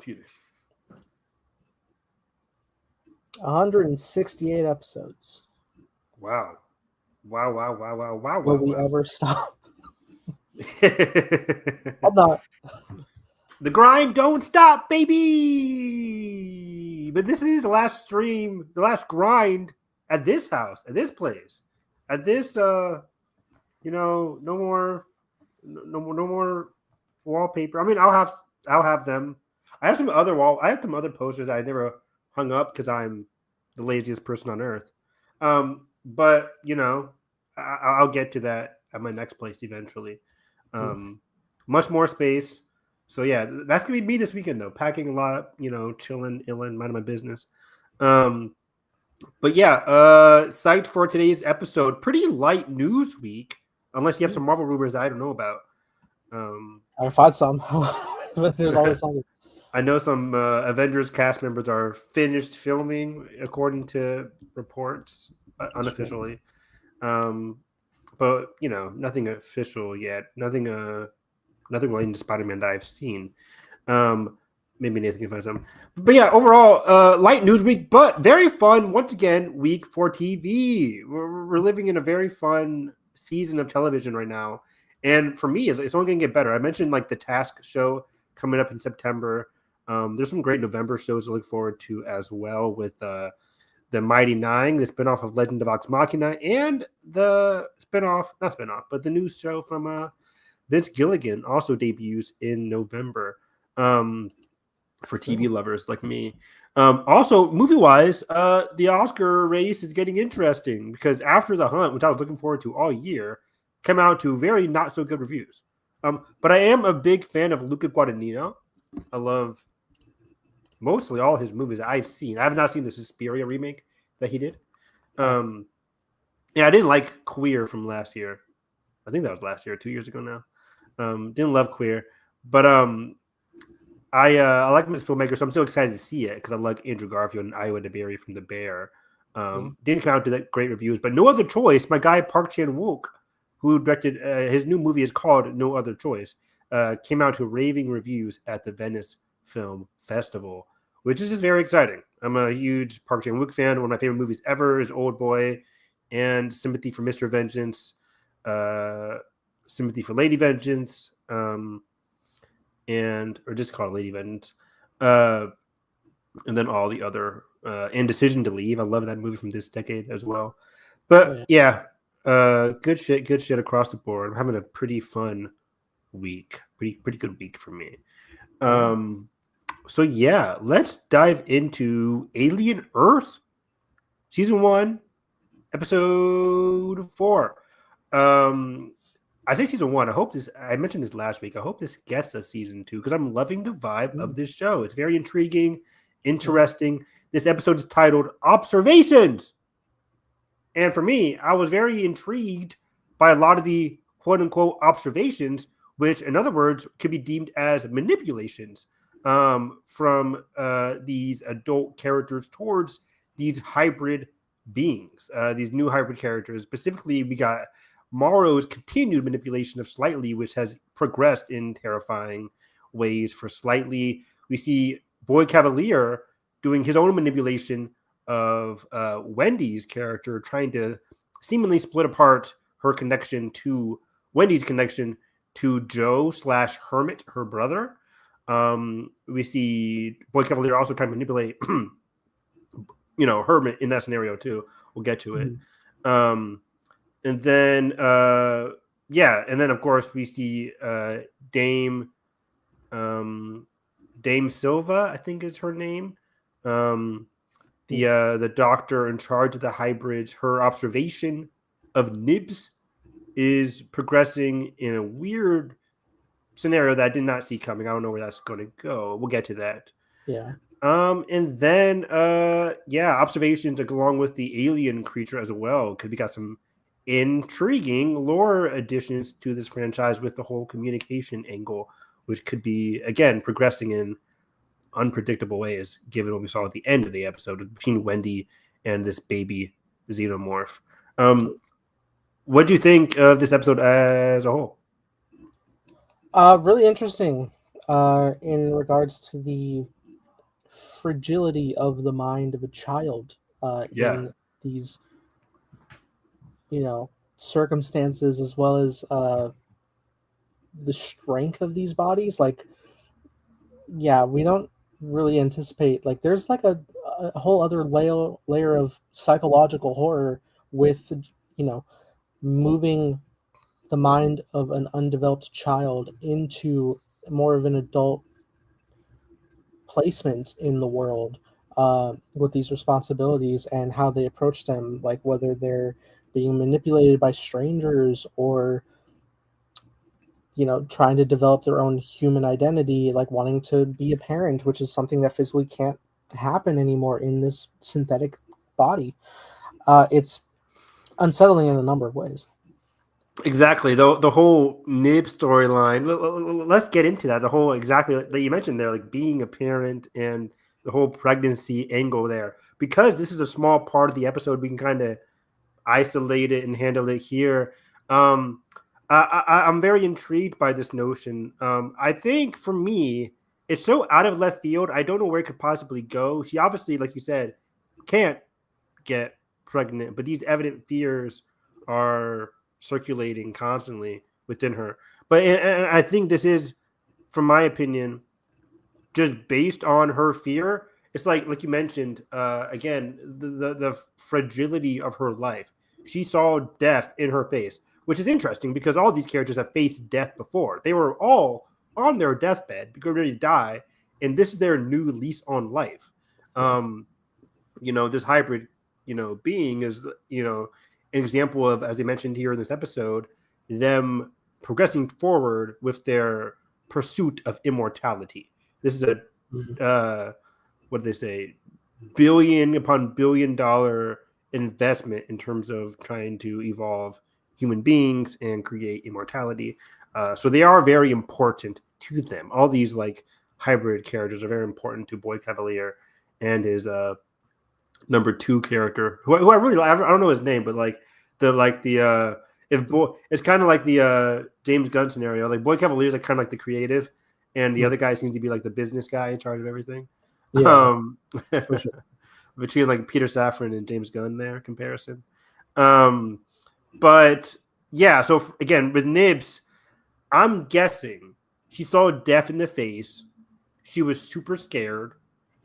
excuse me. 168 episodes. Wow. Will we ever stop? The I'm not. grind don't stop, baby. But this is the last stream, the last grind at this house, at this place, at this. No more wallpaper. I mean, I'll have them. I have some other posters that I never hung up because I'm the laziest person on earth. But I'll get to that at my next place eventually. Much more space. So yeah, that's gonna be me this weekend though. Packing a lot, chilling, minding my business. But yeah, psyched for today's episode. Pretty light news week, unless you have some Marvel rumors that I don't know about. I find some, but there's always something. I know some Avengers cast members are finished filming, according to reports, unofficially. But nothing official yet. Nothing relating to Spider-Man that I've seen. Maybe Nathan can find some. But yeah, overall, light news week, but very fun, once again, week for TV. We're living in a very fun season of television right now. And for me, it's only going to get better. I mentioned like the Task show coming up in September. There's some great November shows to look forward to as well with the Mighty Nine, the spinoff of Legend of Vox Machina, and the but the new show from Vince Gilligan also debuts in November. For TV lovers like me. Also, movie-wise, the Oscar race is getting interesting because After the Hunt, which I was looking forward to all year, came out to very not-so-good reviews. But I am a big fan of Luca Guadagnino. I love mostly all his movies I've seen. I have not seen the Suspiria remake that he did. I didn't like Queer from last year. I think that was last year, 2 years ago now. Didn't love Queer. But I like him as a filmmaker, so I'm so excited to see it because I like Andrew Garfield and Iowa DeBerry from The Bear. Didn't come out to that great reviews, but No Other Choice. My guy Park Chan-wook, who directed his new movie is called No Other Choice, came out to raving reviews at the Venice Film Festival, which is just very exciting. I'm a huge Park Chan-wook fan. One of my favorite movies ever is Old Boy and Sympathy for Mr. Vengeance, Sympathy for Lady Vengeance, or just called Lady Vengeance, and then all the other and Decision to Leave. I love that movie from this decade as well. But good shit across the board. I'm having a pretty fun week, pretty good week for me. So yeah, let's dive into Alien Earth, season 1, episode 4. I say season 1. I mentioned this last week. I hope this gets a season 2 because I'm loving the vibe of this show. It's very intriguing, interesting. This episode is titled Observations. And for me, I was very intrigued by a lot of the quote unquote observations, which in other words could be deemed as manipulations from these adult characters towards these hybrid beings, these new hybrid characters. Specifically, we got Morrow's continued manipulation of Slightly, which has progressed in terrifying ways for Slightly. We see Boy Cavalier doing his own manipulation of Wendy's character, trying to seemingly split apart her connection to Wendy's connection to Joe / Hermit, her brother. We see Boy Cavalier also trying to manipulate, Hermit in that scenario too. We'll get to it. And then, of course we see Dame Silva, I think is her name. The doctor in charge of the hybrids. Her observation of Nibs is progressing in a weird scenario that I did not see coming. I don't know where that's going to go. We'll get to that. Yeah. And then, observations along with the alien creature as well, because we got some intriguing lore additions to this franchise with the whole communication angle, which could be, again, progressing in unpredictable ways, given what we saw at the end of the episode between Wendy and this baby xenomorph. What do you think of this episode as a whole? Really interesting in regards to the fragility of the mind of a child Yeah. in these, circumstances, as well as the strength of these bodies. Like, yeah, we don't really anticipate, like, there's like a whole other layer of psychological horror with, you know, moving the mind of an undeveloped child into more of an adult placement in the world, with these responsibilities and how they approach them, like whether they're being manipulated by strangers or trying to develop their own human identity, like wanting to be a parent, which is something that physically can't happen anymore in this synthetic body. It's unsettling in a number of ways. Exactly. The whole Nib storyline. Let's get into that. The whole exactly that you mentioned there, like being a parent and the whole pregnancy angle there. Because this is a small part of the episode, we can kind of isolate it and handle it here. Um, I'm very intrigued by this notion. I think for me, it's so out of left field. I don't know where it could possibly go. She obviously, like you said, can't get pregnant, but these evident fears are circulating constantly within her. But and I think this is, from my opinion, just based on her fear. It's like you mentioned again, the fragility of her life. She saw death in her face, which is interesting because all these characters have faced death before. They were all on their deathbed, ready to die, and this is their new lease on life. This hybrid, being is, an example of, as I mentioned here in this episode, them progressing forward with their pursuit of immortality. This is a, what do they say, billion upon $1 billion investment in terms of trying to evolve human beings and create immortality. So they are very important to them. All these like hybrid characters are very important to Boy Cavalier and his number 2 character, who I really like. I don't know his name, but it's kind of like the James Gunn scenario. Like Boy Cavalier is like kind of like the creative, and the other guy seems to be like the business guy in charge of everything. Yeah, for sure. Between like Peter Safran and James Gunn there comparison. But yeah, so again with Nibs, I'm guessing she saw death in the face. She was super scared,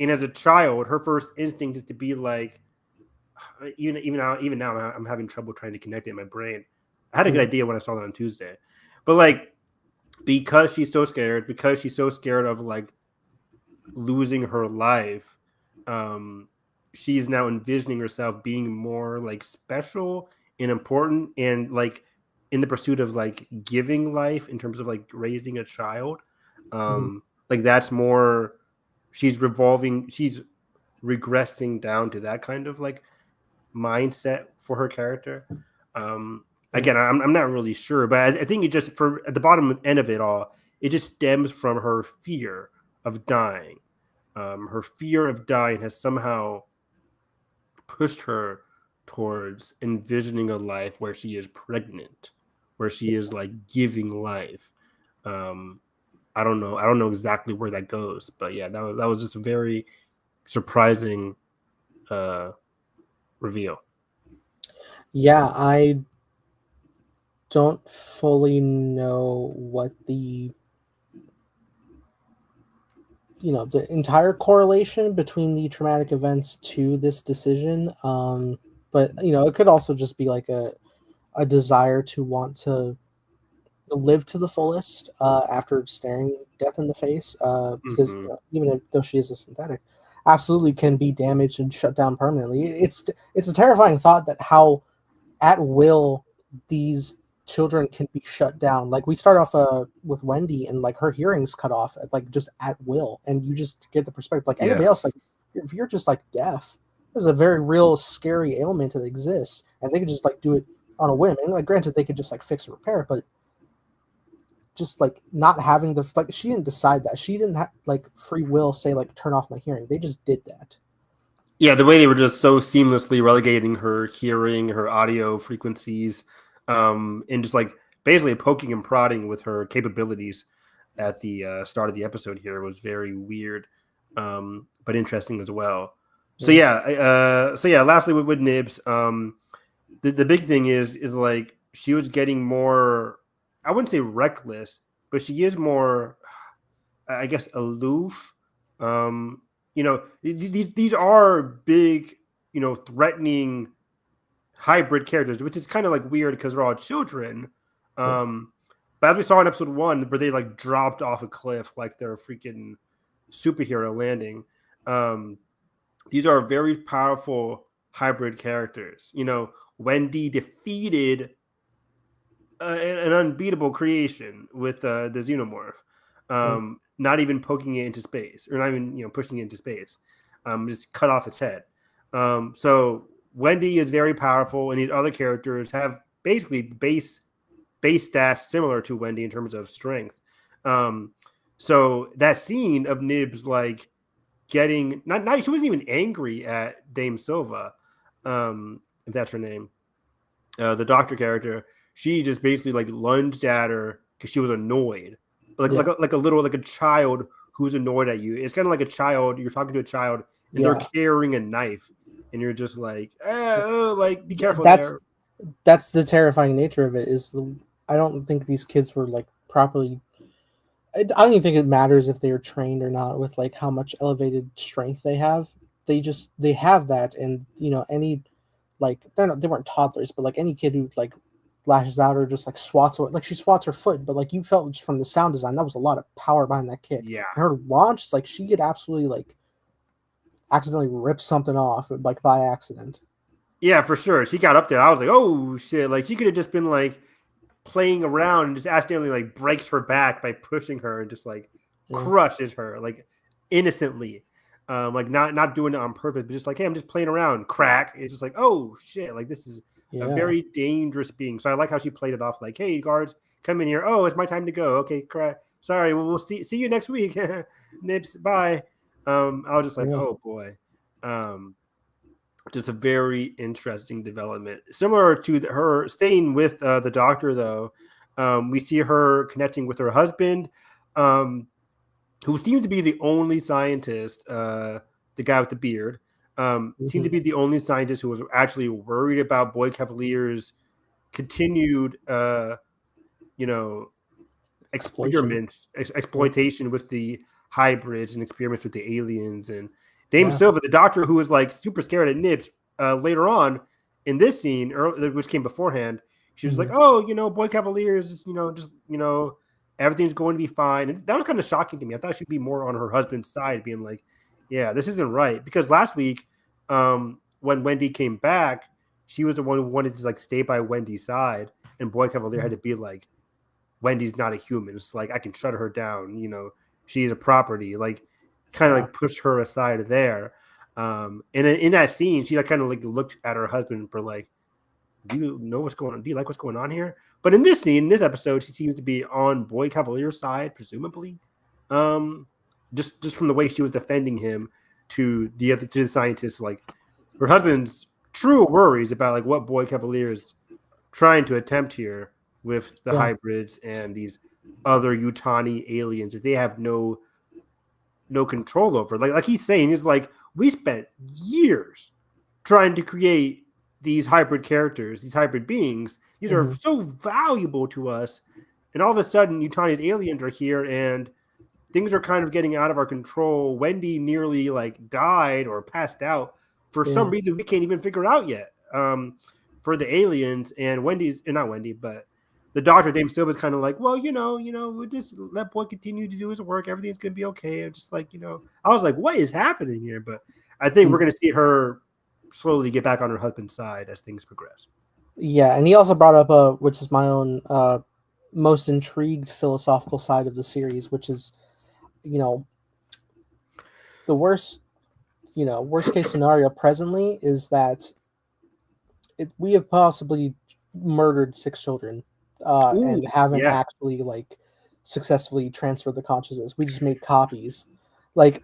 and as a child, her first instinct is to be like, even now, I'm having trouble trying to connect it in my brain. I had a good idea when I saw that on Tuesday, but like because she's so scared, of like losing her life, she's now envisioning herself being more like special and important and like in the pursuit of like giving life in terms of like raising a child. Like that's more, she's regressing down to that kind of like mindset for her character. Again, I'm not really sure, but I think it just, for at the bottom end of it all, it just stems from her fear of dying. Her fear of dying has somehow pushed her towards envisioning a life where she is pregnant, where she is like giving life. I don't know. I don't know exactly where that goes, but yeah, that was just a very surprising reveal. Yeah, I don't fully know what the entire correlation between the traumatic events to this decision, but it could also just be like a desire to want to live to the fullest after staring death in the face, because though she is a synthetic, absolutely can be damaged and shut down permanently. It's a terrifying thought that how at will these children can be shut down. Like we start off with Wendy, and like her hearing's cut off like just at will, and you just get the perspective. Like anybody else, like if you're just like deaf, there's a very real scary ailment that exists, and they could just like do it on a whim. And like granted, they could just like fix or repair it, but just like not having the, like, she didn't decide that. She didn't have like free will say like turn off my hearing. They just did that. Yeah, the way they were just so seamlessly relegating her hearing, her audio frequencies, and just like basically poking and prodding with her capabilities at the start of the episode here was very weird. but interesting as well. So Yeah. lastly with Nibs, the big thing is like she was getting more, I wouldn't say reckless, but she is more, I guess, aloof. These are big, threatening hybrid characters, which is kind of like weird because they're all children. Yeah. But as we saw in episode 1, where they like dropped off a cliff like they're a freaking superhero landing. These are very powerful hybrid characters. Wendy defeated an unbeatable creation with the xenomorph, not even poking it into space, or not even pushing it into space, just cut off its head. So Wendy is very powerful, and these other characters have basically base stats similar to Wendy in terms of strength. So that scene of Nibs like getting not she wasn't even angry at Dame Silva, if that's her name, the doctor character. She just basically like lunged at her because she was annoyed, like a child who's annoyed at you. It's kind of like a child, you're talking to a child and they're carrying a knife, and you're just like, like be careful there. That's the terrifying nature of it. I don't think these kids were like properly. I don't even think it matters if they are trained or not with like how much elevated strength they have. They have that, and any like they weren't toddlers, but like any kid who like lashes out or just like swats her, like she swats her foot, but like you felt just from the sound design that was a lot of power behind that kid. Yeah, and her launch, like she could absolutely like accidentally rip something off like by accident. Yeah, for sure. She got up there. I was like, oh shit! Like she could have just been like playing around and just accidentally like breaks her back by pushing her and just like crushes her like innocently, like not doing it on purpose, but just like, hey, I'm just playing around. Crack. It's just like, oh shit! Like this is a very dangerous being. So I like how she played it off like, hey, guards, come in here. Oh, it's my time to go. Okay, crack. Sorry, we'll see you next week. Nips, bye. I was just like, oh boy. Just a very interesting development. Similar to her staying with the doctor, though, we see her connecting with her husband, who seems to be the only scientist, the guy with the beard, seemed to be the only scientist who was actually worried about Boy Cavalier's continued, exploitation with the hybrids and experiments with the aliens. And Dame Silva, the doctor who was like super scared at Nibs, later on in this scene, which came beforehand, she was like, "Oh, Boy Cavalier is just everything's going to be fine." And that was kind of shocking to me. I thought she'd be more on her husband's side, being like, "Yeah, this isn't right." Because last week, when Wendy came back, she was the one who wanted to like stay by Wendy's side, and Boy Cavalier had to be like, "Wendy's not a human. It's like I can shut her down. She's a property." Like, kind of like push her aside there. And in that scene, she like kind of like looked at her husband for like, "Do you know what's going on? Do you like what's going on here?" But in this scene, in this episode, she seems to be on Boy Cavalier's side, presumably. Just from the way she was defending him to the scientists, like her husband's true worries about like what Boy Cavalier is trying to attempt here with the hybrids and these other Utani aliens that they have no control over. Like he's saying, he's like, we spent years trying to create these hybrid characters, these hybrid beings. These are so valuable to us, and all of a sudden, Utani's aliens are here, and things are kind of getting out of our control. Wendy nearly like died or passed out for some reason we can't even figure out yet. For the aliens, and Wendy's not Wendy, but the doctor, Dame Silva's kind of like, well, we'll just let Boy continue to do his work. Everything's gonna be okay. And just like, I was like, what is happening here? But I think we're gonna see her slowly get back on her husband's side as things progress. Yeah, and he also brought up which is my own most intrigued philosophical side of the series, which is, the worst case scenario presently is that we have possibly murdered 6 children and haven't actually like successfully transferred the consciousness. We just made copies. Like,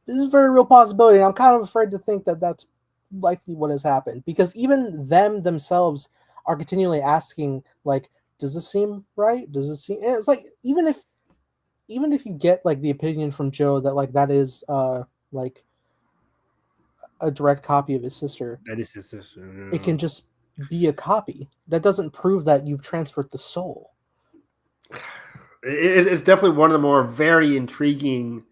this is a very real possibility, and I'm kind of afraid to think that that's likely what has happened, because even themselves are continually asking, like, does this seem right? Does this seem... And it's like, even even if you get like the opinion from Joe that like that is like a direct copy of his sister, That is his sister. it can just be a copy. That doesn't prove that you've transferred the soul. It's definitely one of the more very intriguing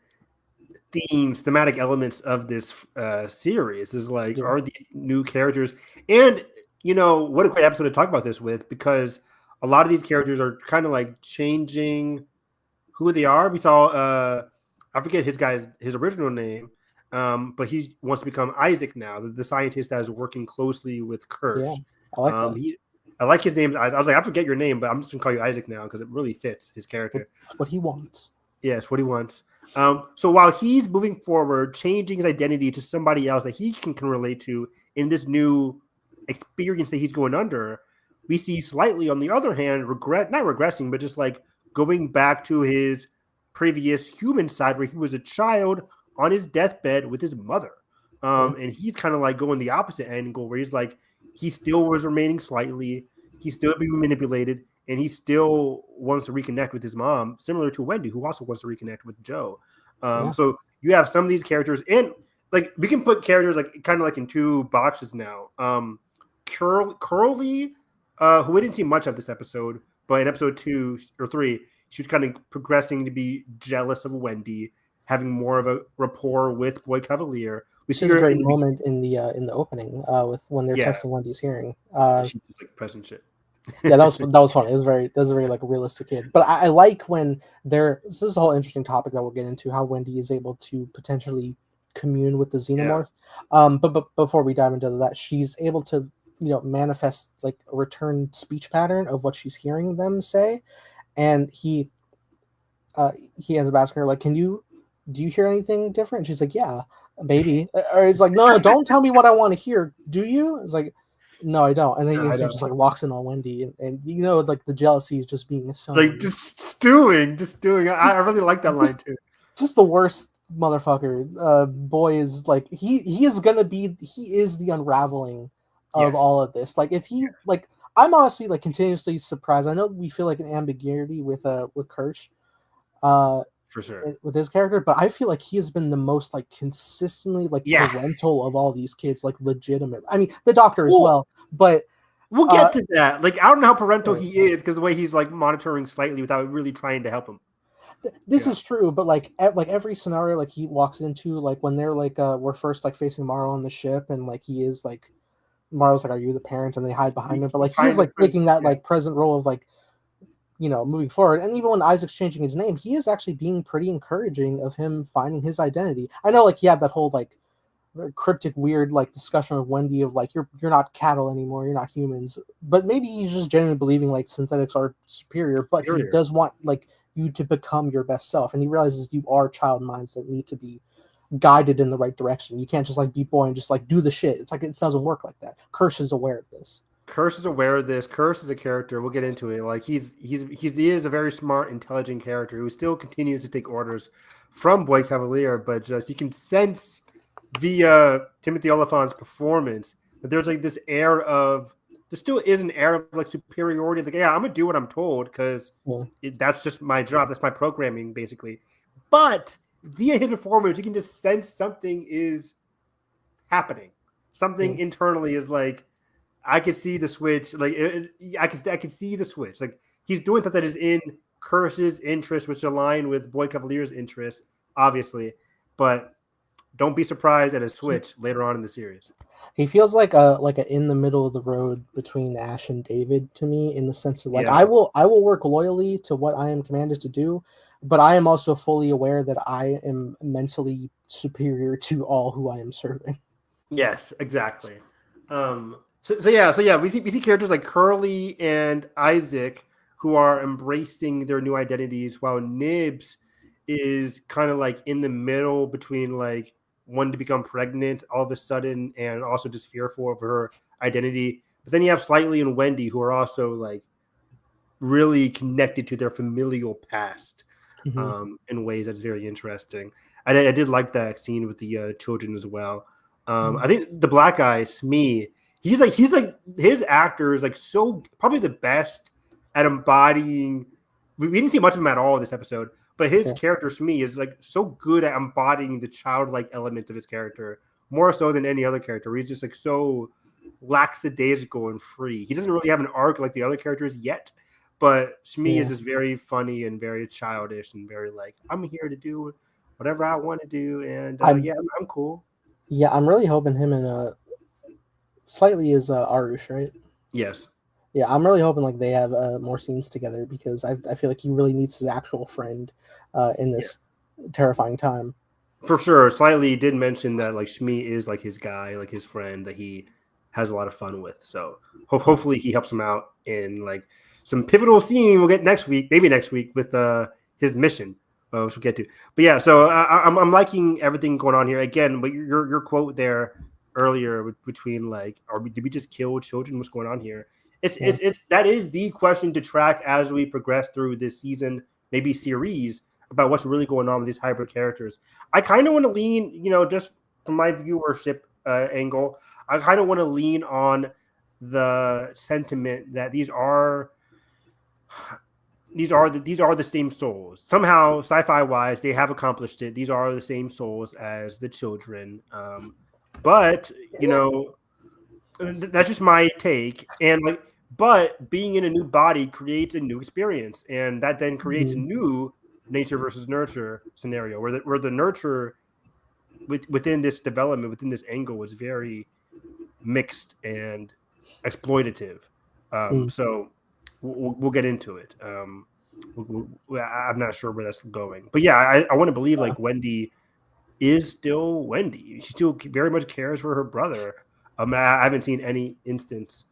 thematic elements of this series. Is like, Yeah. are the new characters, and what a great episode to talk about this with, because a lot of these characters are kind of like changing who they are. We saw I forget his original name, but he wants to become Isaac now, the scientist that is working closely with Yeah, Kirsch. I like that. I like his name. I was like, I forget your name, but I'm just gonna call you Isaac now because it really fits his character. What he wants. Yes, what he wants. So while he's moving forward, changing his identity to somebody else that he can relate to in this new experience that he's going under, we see slightly on the other hand, not regressing, but just like going back to his previous human side where he was a child on his deathbed with his mother. And he's kind of like going the opposite angle where he's like, he still was remaining slightly, he's still being manipulated, and he still wants to reconnect with his mom, similar to Wendy, who also wants to reconnect with Joe. So you have some of these characters, and like we can put characters like kind of like in two boxes now. Curly, who we didn't see much of this episode, but in episode 2 or 3, she was kind of progressing to be jealous of Wendy, having more of a rapport with Boy Cavalier. Which is a great moment in the opening with when they're testing Wendy's hearing. She's just like present shit. Yeah, that was fun. It was a very like realistic kid. But I like when they're. So this is a whole interesting topic that we'll get into, how Wendy is able to potentially commune with the xenomorph. But before we dive into that, she's able to manifest like a return speech pattern of what she's hearing them say, and he ends up asking her like, do you hear anything different? And she's like, yeah, baby. Or it's like, no, don't tell me what I want to hear. Do you? It's like, no, I don't. And then he just like locks in on Wendy, and like the jealousy is just being so like just stewing. I really like that line too. Just the worst motherfucker. Boy is like he is the unraveling of all of this. Like if he like, I'm honestly like continuously surprised. I know we feel like an ambiguity with Kirsch. For sure, with his character, but I feel like he has been the most like consistently like parental of all these kids, like legitimate. I mean, the doctor as well, but we'll get to that. Like, I don't know how parental he is because the way he's like monitoring slightly without really trying to help him. This is true, but like every scenario, like he walks into, like when they're like we're first like facing Morrow on the ship, and like he is like Morrow's like, "Are you the parent?" and they hide behind him, but like he's like taking that like present role of like, moving forward. And even when Isaac's changing his name, he is actually being pretty encouraging of him finding his identity. I know like he had that whole like cryptic weird like discussion with Wendy of like, you're not cattle anymore, you're not humans, but maybe he's just genuinely believing like synthetics are superior, but he does want like you to become your best self, and he realizes you are child minds that need to be guided in the right direction. You can't just like be boy and just like do the shit. It's like, it doesn't work like that. Kirsch is aware of this. Kirsch is aware of this. Kirsch is a character. We'll get into it. Like he is a very smart, intelligent character who still continues to take orders from Boy Cavalier, but just you can sense via Timothy Oliphant's performance that there's like this air of there still is an air of like superiority. It's like, yeah, I'm gonna do what I'm told because that's just my job. That's my programming, basically. But via his performance, you can just sense something is happening. Something internally is like, I could see the switch. Like I could see the switch. Like he's doing something that is in Kirsch's interest, which align with Boy Cavalier's interest, obviously. But don't be surprised at a switch later on in the series. He feels like a in the middle of the road between Ash and David to me, in the sense of like, I will work loyally to what I am commanded to do, but I am also fully aware that I am mentally superior to all who I am serving. Yes, exactly. So yeah, we see characters like Curly and Isaac who are embracing their new identities, while Nibs is kind of like in the middle between like wanting to become pregnant all of a sudden and also just fearful of her identity. But then you have Slightly and Wendy who are also like really connected to their familial past in ways that's very interesting. I did like that scene with the children as well. I think the black guy, Smee, he's like his actor is like so probably the best at embodying. We didn't see much of him at all this episode, But his Sure. character, Smee, is like so good at embodying the childlike elements of his character, more so than any other character. He's just like so lackadaisical and free. He doesn't really have an arc like the other characters yet, but Smee is just very funny and very childish and very like, I'm here to do whatever I want to do, and I'm cool. Yeah, I'm really hoping him and Slightly is Arush, right? Yes. Yeah, I'm really hoping like they have more scenes together because I feel like he really needs his actual friend in this terrifying time. For sure. Slightly did mention that like Shmi is like his guy, like his friend that he has a lot of fun with. So hopefully he helps him out in like some pivotal scene we'll get next week, maybe next week with his mission, which we'll get to. But yeah, so I'm liking everything going on here. Again, but your quote there earlier between like, did we just kill children? What's going on here? It's that is the question to track as we progress through this season, maybe series, about what's really going on with these hybrid characters. I kind of want to lean, just from my viewership angle, I kind of want to lean on the sentiment that these are the same souls. Somehow, sci-fi wise, they have accomplished it. These are the same souls as the children. But that's just my take. And like, but being in a new body creates a new experience, and that then creates a new nature versus nurture scenario where the nurture within this development, within this angle, was very mixed and exploitative. So we'll get into it. I'm not sure where that's going, but yeah, I want to believe like Wendy is still Wendy. She still very much cares for her brother. I haven't seen any instance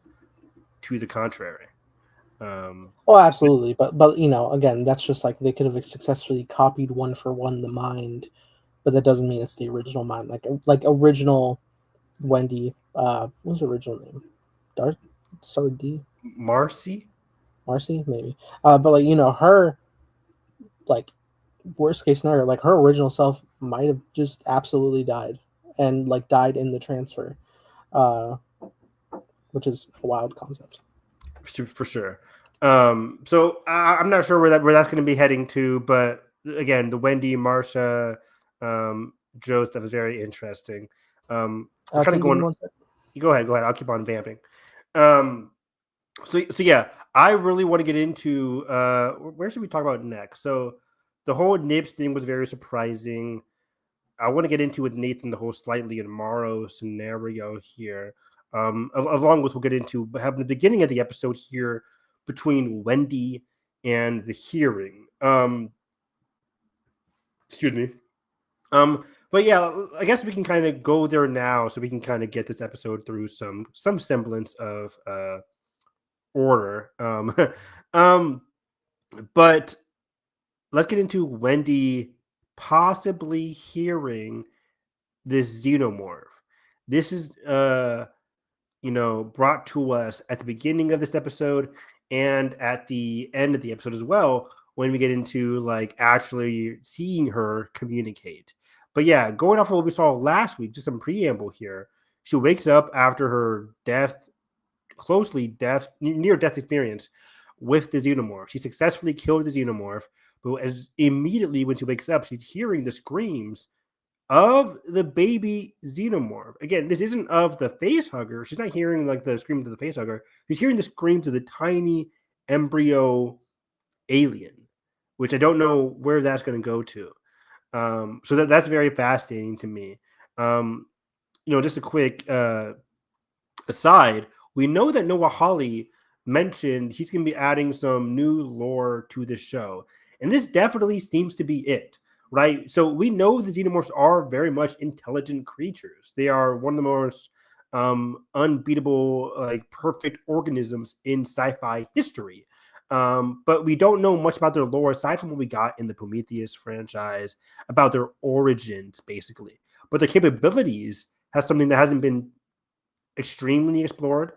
to the contrary. Oh, absolutely. But again, that's just like they could have successfully copied one for one the mind, but that doesn't mean it's the original mind. Like original Wendy. What was her original name? Darth? Start with D. Marcy, maybe. But like her, like worst case scenario, like her original self might have just absolutely died, and like died in the transfer, which is a wild concept. For sure. So I'm not sure where that's going to be heading to, but again, the Wendy, Marsha, Joe stuff is very interesting. Kind of going. Go ahead. I'll keep on vamping. So yeah, I really want to get into where should we talk about next? So the whole Nibs thing was very surprising. I want to get into with Nathan the whole Slightly and Morrow scenario here. Along with we'll get into having the beginning of the episode here between Wendy and the hearing. Excuse me. But yeah, I guess we can kind of go there now, so we can kind of get this episode through some semblance of order. But let's get into Wendy possibly hearing this xenomorph. This is brought to us at the beginning of this episode and at the end of the episode as well, when we get into like actually seeing her communicate. But yeah, going off of what we saw last week, just some preamble here. She wakes up after her near death experience with the xenomorph. She successfully killed the xenomorph, but as immediately when she wakes up, she's hearing the screams of the baby xenomorph. Again, this isn't of the face hugger. She's not hearing like the screams of the face hugger. She's hearing the screams of the tiny embryo alien, which I don't know where that's going to go to. So that's very fascinating to me. Just a quick aside, we know that Noah Hawley mentioned he's going to be adding some new lore to the show, and this definitely seems to be it. Right, so we know the xenomorphs are very much intelligent creatures. They are one of the most unbeatable, like perfect organisms in sci-fi history. But we don't know much about their lore aside from what we got in the Prometheus franchise about their origins, basically. But their capabilities has something that hasn't been extremely explored.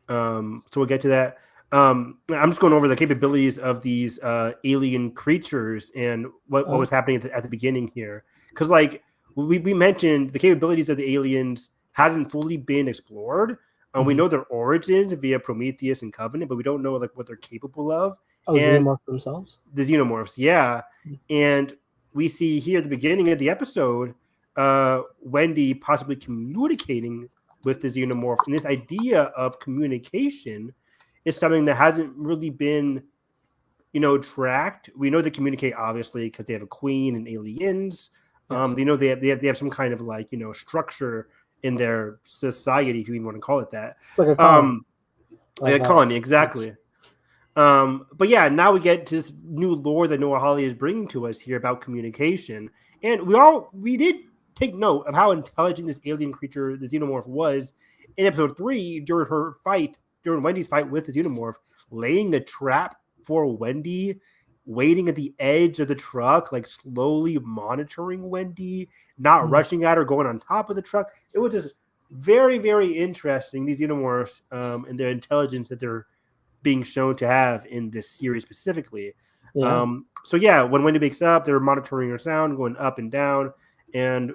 So we'll get to that. I'm just going over the capabilities of these alien creatures and what was happening at the beginning here. Because like we mentioned, the capabilities of the aliens hasn't fully been explored. We know their origins via Prometheus and Covenant, but we don't know like what they're capable of. Oh, and xenomorphs themselves? the xenomorphs, yeah. And we see here at the beginning of the episode, Wendy possibly communicating with the xenomorph, and this idea of communication is something that hasn't really been, tracked. We know they communicate obviously because they have a queen and aliens. Yes. They have some kind of like structure in their society, if you even want to call it that. It's like a colony Um, like of a colony, pets. exactly. But yeah, now we get to this new lore that Noah Hawley is bringing to us here about communication, and we did take note of how intelligent this alien creature, the xenomorph, was in episode 3 during Wendy's fight with the xenomorph, laying a trap for Wendy, waiting at the edge of the truck, like slowly monitoring Wendy, not rushing at her, going on top of the truck. It was just very, very interesting. These xenomorphs and their intelligence that they're being shown to have in this series specifically. Yeah. So yeah, when Wendy wakes up, they're monitoring her sound, going up and down, and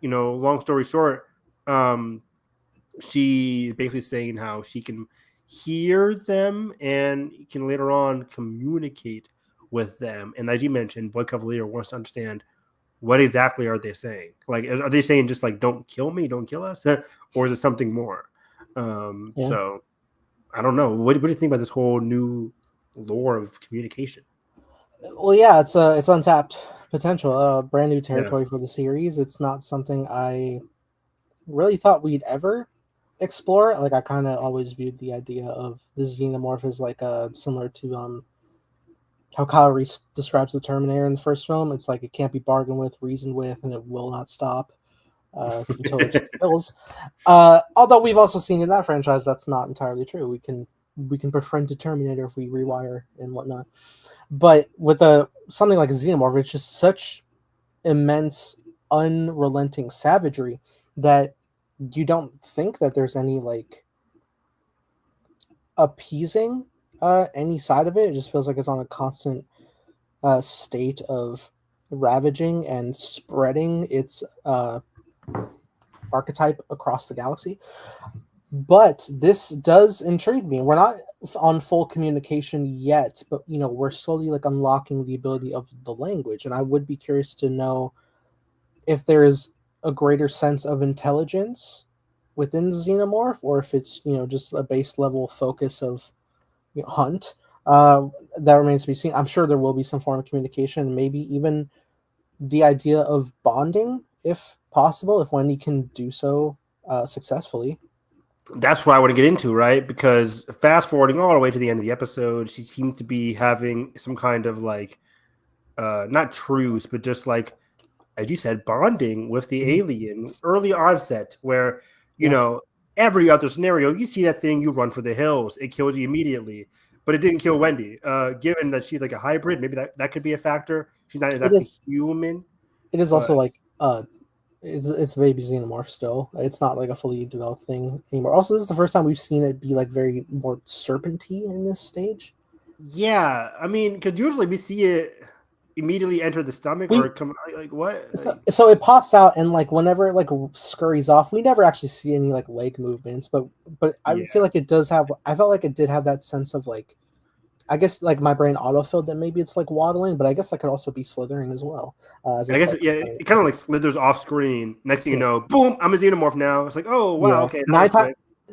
long story short, she's basically saying how she can hear them and can later on communicate with them. And as you mentioned, Boy Cavalier wants to understand what exactly are they saying. Like, are they saying just like "Don't kill me, don't kill us," or is it something more? Yeah. So I don't know. What do you think about this whole new lore of communication? Well, yeah, it's untapped potential, brand new Yeah. territory for the series. It's not something I really thought we'd ever explore. Like I kind of always viewed the idea of the xenomorph as like similar to how Kyle Reese describes the Terminator in the first film. It's like it can't be bargained with, reasoned with, and it will not stop until it just kills. Although we've also seen in that franchise that's not entirely true. We can befriend the Terminator if we rewire and whatnot. But with something like a xenomorph, it's just such immense, unrelenting savagery that you don't think that there's any like appeasing any side of it. It just feels like it's on a constant state of ravaging and spreading its archetype across the galaxy. But this does intrigue me. We're not on full communication yet, but we're slowly like unlocking the ability of the language, and I would be curious to know if there is a greater sense of intelligence within Xenomorph, or if it's just a base level focus of hunt. That remains to be seen. I'm sure there will be some form of communication, maybe even the idea of bonding, if possible, if Wendy can do so successfully. That's what I want to get into, right? Because fast forwarding all the way to the end of the episode, she seems to be having some kind of like, not truce, but just like, as you said, bonding with the alien early onset, where, every other scenario, you see that thing, you run for the hills, it kills you immediately. But it didn't kill Wendy. Given that she's like a hybrid, maybe that could be a factor. She's not exactly human. It is also like it's a baby xenomorph still. It's not like a fully developed thing anymore. Also, this is the first time we've seen it be like very more serpenty in this stage. Yeah, I mean, because usually we see it immediately enter the stomach or come like what? So it pops out and like whenever it like scurries off, we never actually see any like leg movements. But I feel like it does have. I felt like it did have that sense of like, I guess like my brain autofilled that maybe it's like waddling, but I guess that could also be slithering as well. I guess it kind of like slithers off screen. Next thing you know, boom! I'm a xenomorph now. It's like, oh wow, okay.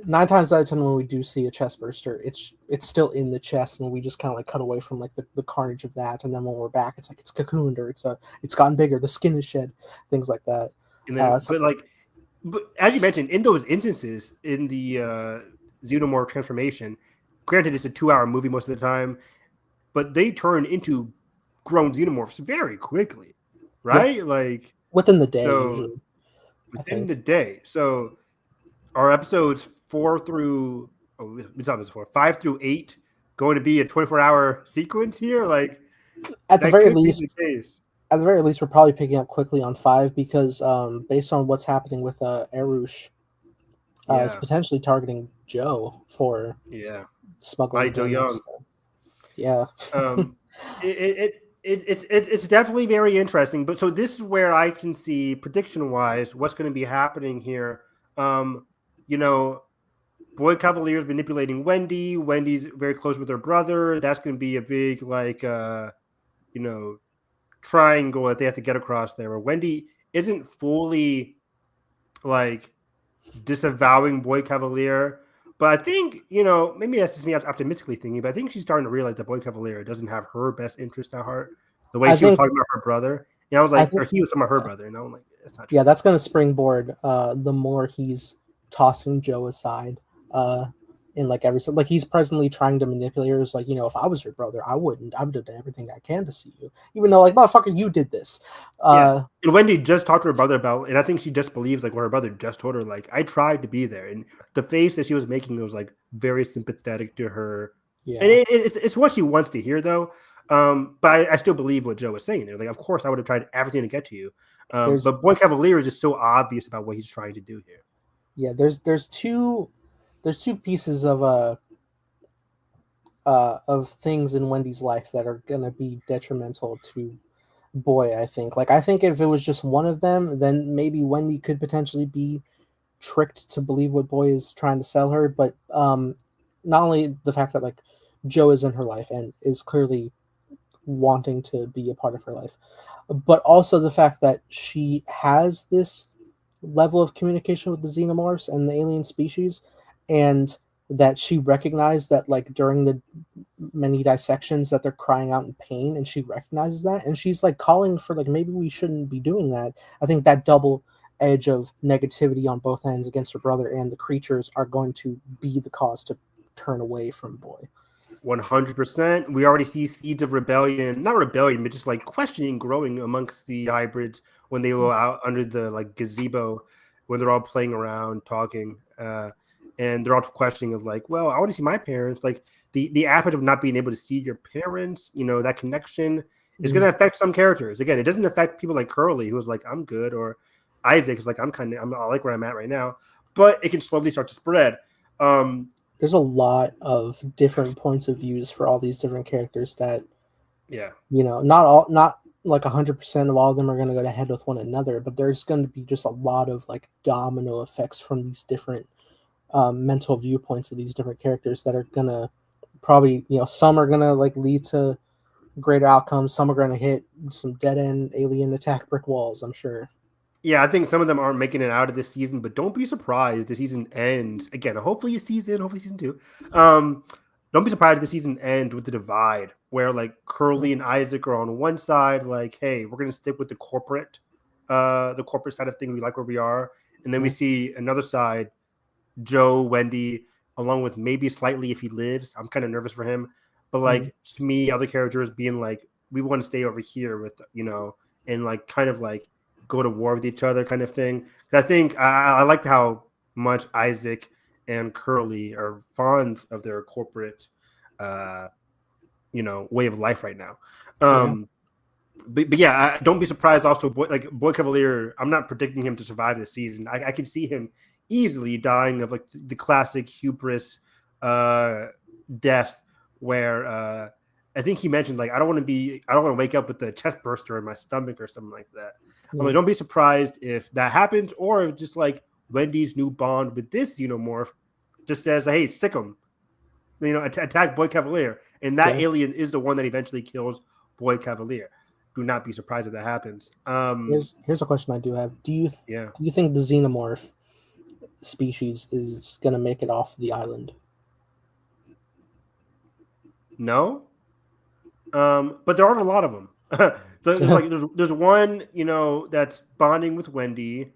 Nine times out of 10 when we do see a chest burster, it's still in the chest, and we just kind of like cut away from like the carnage of that, and then when we're back, it's like it's cocooned or it's gotten bigger, the skin is shed, things like that. And then, but as you mentioned, in those instances in the xenomorph transformation, granted it's a 2-hour movie most of the time, but they turn into grown xenomorphs very quickly, right? Yeah. Like within the day, usually. Within the day. So our episodes 5 through 8 going to be a 24-hour sequence here? Like at the very least, we're probably picking up quickly on 5 because based on what's happening with Arush, is potentially targeting Joe for smuggling. Joe Young. Yeah. It's definitely very interesting. But so this is where I can see prediction wise what's going to be happening here. Boy Cavalier's manipulating Wendy. Wendy's very close with her brother. That's going to be a big triangle that they have to get across there. Where Wendy isn't fully like disavowing Boy Cavalier. But I think, maybe that's just me optimistically thinking, but I think she's starting to realize that Boy Cavalier doesn't have her best interest at heart. The way I she was think talking about her brother. I was I like, think or he was talking about her brother, and I'm like, that's not true. yeah, that's going to springboard the more he's tossing Joe aside in like like he's presently trying to manipulate her. It's like, if I was your brother, I would have done everything I can to see you, even though like motherfucker you did this. Yeah. And Wendy just talked to her brother about, and I think she just believes like what her brother just told her, like, I tried to be there. And the face that she was making was like very sympathetic to her. Yeah. And it's what she wants to hear though. But I still believe what Joe was saying there. Like, of course I would have tried everything to get to you. But Boy Cavalier is just so obvious about what he's trying to do here. Yeah, there's two pieces of things in Wendy's life that are gonna be detrimental to Boy. I think if it was just one of them, then maybe Wendy could potentially be tricked to believe what Boy is trying to sell her. But not only the fact that like Joe is in her life and is clearly wanting to be a part of her life, but also the fact that she has this level of communication with the xenomorphs and the alien species, and that she recognized that like during the many dissections that they're crying out in pain, and she recognizes that, and she's like calling for like maybe we shouldn't be doing that. I think that double edge of negativity on both ends against her brother and the creatures are going to be the cause to turn away from Boy. 100%. We already see seeds of rebellion, not rebellion, but just like questioning growing amongst the hybrids when they go out under the like gazebo, when they're all playing around, talking, and they're all questioning of like, well, I want to see my parents. Like the aspect of not being able to see your parents, that connection is going to affect some characters. Again, it doesn't affect people like Curly, who was like, I'm good, or Isaac is like, I like where I'm at right now, but it can slowly start to spread. There's a lot of different points of views for all these different characters that, not like 100% of all of them are going to go to head with one another, but there's going to be just a lot of like domino effects from these different mental viewpoints of these different characters that are going to probably, some are going to like lead to greater outcomes. Some are going to hit some dead end alien attack brick walls, I'm sure. Yeah, I think some of them aren't making it out of this season, but don't be surprised the season ends again. Hopefully, season 2. Don't be surprised if the season ends with the divide, where like Curly and Isaac are on one side, like, hey, we're gonna stick with the corporate side of things. We like where we are, and then we see another side, Joe, Wendy, along with maybe Slightly if he lives. I'm kind of nervous for him, but like to me, other characters being like, we want to stay over here with and like kind of like go to war with each other kind of thing. I think I liked how much Isaac and Curly are fond of their corporate, way of life right now. But yeah, don't be surprised. Also, Boy Cavalier, I'm not predicting him to survive this season. I can see him easily dying of like the classic hubris death, where I think he mentioned like I don't want to wake up with the chest burster in my stomach or something like that. I'm like, don't be surprised if that happens, or if just like Wendy's new bond with this xenomorph just says, hey, sick him, attack Boy Cavalier, and that alien is the one that eventually kills Boy Cavalier. Do not be surprised if that happens. Here's a question I do have. Do you think the xenomorph species is going to make it off the island? No. But there aren't a lot of them. there's one, that's bonding with Wendy.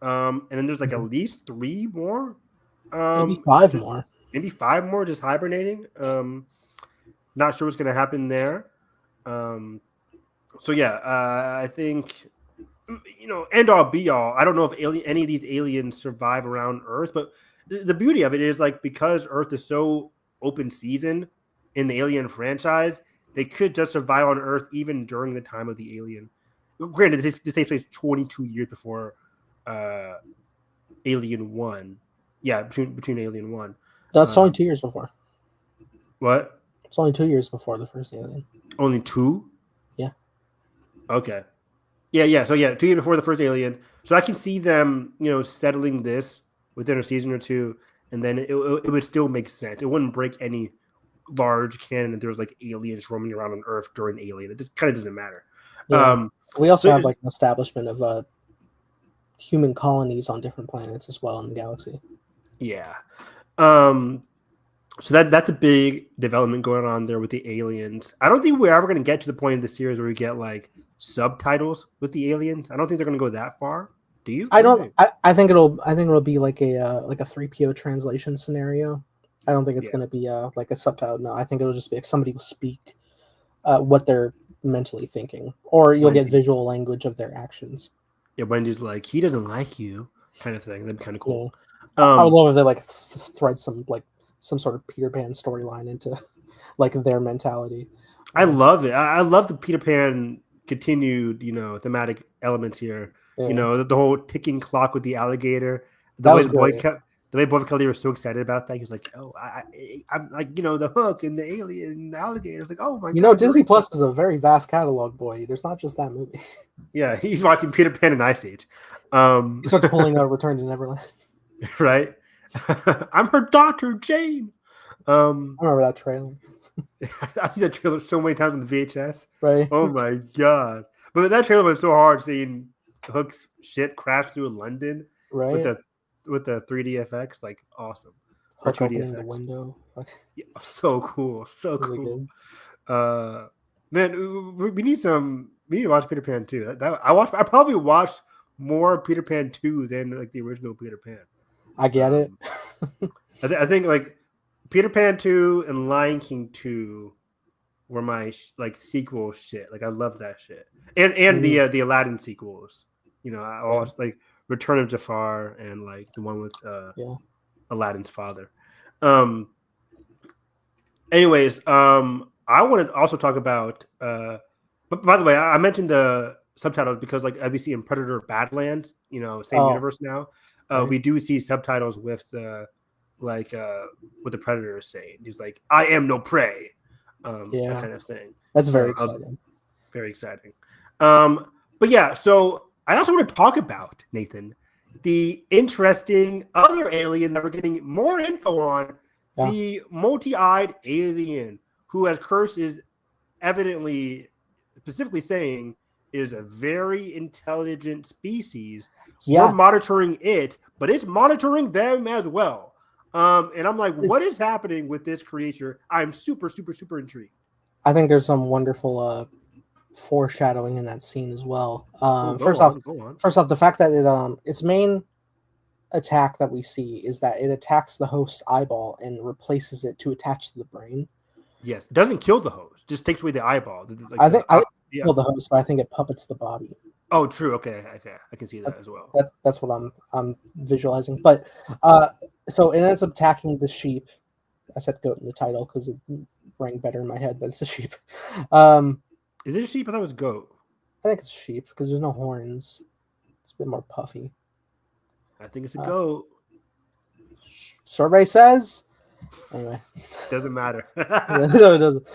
And then there's like at least 3 more. Maybe 5 more. Maybe 5 more just hibernating. Not sure what's going to happen there. So yeah, I think, end all be all. I don't know if any of these aliens survive around Earth, but the beauty of it is like because Earth is so open season in the Alien franchise, they could just survive on Earth even during the time of the Alien. Granted, this takes place 22 years before Alien 1. Yeah, between Alien 1. That's only 2 years before. What? It's only 2 years before the first Alien. Only 2? Yeah. Okay. Yeah. So 2 years before the first Alien. So I can see them, settling this within a season or two, and then it would still make sense. It wouldn't break any large canon that there's like aliens roaming around on Earth during Alien. It just kind of doesn't matter. Yeah. We also So have like an establishment of human colonies on different planets as well in the galaxy. yeah. So that's a big development going on there with the aliens. I don't think we're ever going to get to the point in the series where we get like subtitles with the aliens. I don't think they're going to go that far. Do you? I What do you don't. think? I think it'll be like a 3PO translation scenario. I don't think it's Yeah. going to be like a subtitle. No, I think it'll just be like somebody will speak what they're mentally thinking, or you'll get visual language of their actions. Yeah, Wendy's like, he doesn't like you, kind of thing. That'd be kind of cool. Yeah. I would love if they like thread some sort of Peter Pan storyline into like their mentality. I love it. I love the Peter Pan continued, thematic elements here. Yeah. The whole ticking clock with the alligator. That was great. The way Boy Kelly was so excited about that. He was like, "Oh, I'm like, the hook and the alien, and the alligator." It's like, "Oh my god!" Disney Plus is a very vast catalog, boy. There's not just that movie. Yeah, he's watching Peter Pan and Ice Age. He starts pulling a Return to Neverland. Right. I'm her daughter, Jane. I remember that trailer. I see that trailer so many times on the VHS. Right. Oh my god! But that trailer was so hard seeing Hook's shit crash through London. Right. With the 3D effects, like awesome. Hook opening the window. Yeah, so cool. So really cool. Good. Man, we need to watch Peter Pan 2. I probably watched more Peter Pan 2 than like the original Peter Pan. I get it. I think like Peter Pan 2 and Lion King 2 were my like sequel shit. Like I love that shit. And the Aladdin sequels. I watched like Return of Jafar and like the one with Aladdin's father. Anyways, I want to also talk about but by the way, I mentioned the subtitles because like we see in Predator Badlands, same universe now. We do see subtitles with what the Predator is saying. He's like, "I am no prey," that kind of thing. That's very exciting. Very exciting. But yeah, so I also want to talk about, Nathan, the interesting other alien that we're getting more info on, the multi-eyed alien who, as Curse is evidently specifically saying, is a very intelligent species. Yeah. We're monitoring it, but it's monitoring them as well. And I'm like, what is happening with this creature? I'm super, super, super intrigued. I think there's some wonderful foreshadowing in that scene as well. First off, the fact that its main attack that we see is that it attacks the host eyeball and replaces it to attach to the brain. Yes, doesn't kill the host, just takes away the eyeball. Like I think I kill the host, but I think it puppets the body. Oh, true. Okay, I can see that as well. That's what I'm visualizing. But so it ends up attacking the sheep. I said goat in the title because it rang better in my head, but it's a sheep. Is it a sheep? I thought it was goat. I think it's a sheep because there's no horns. It's a bit more puffy. I think it's a goat. Survey says. Anyway, doesn't matter. No, it doesn't.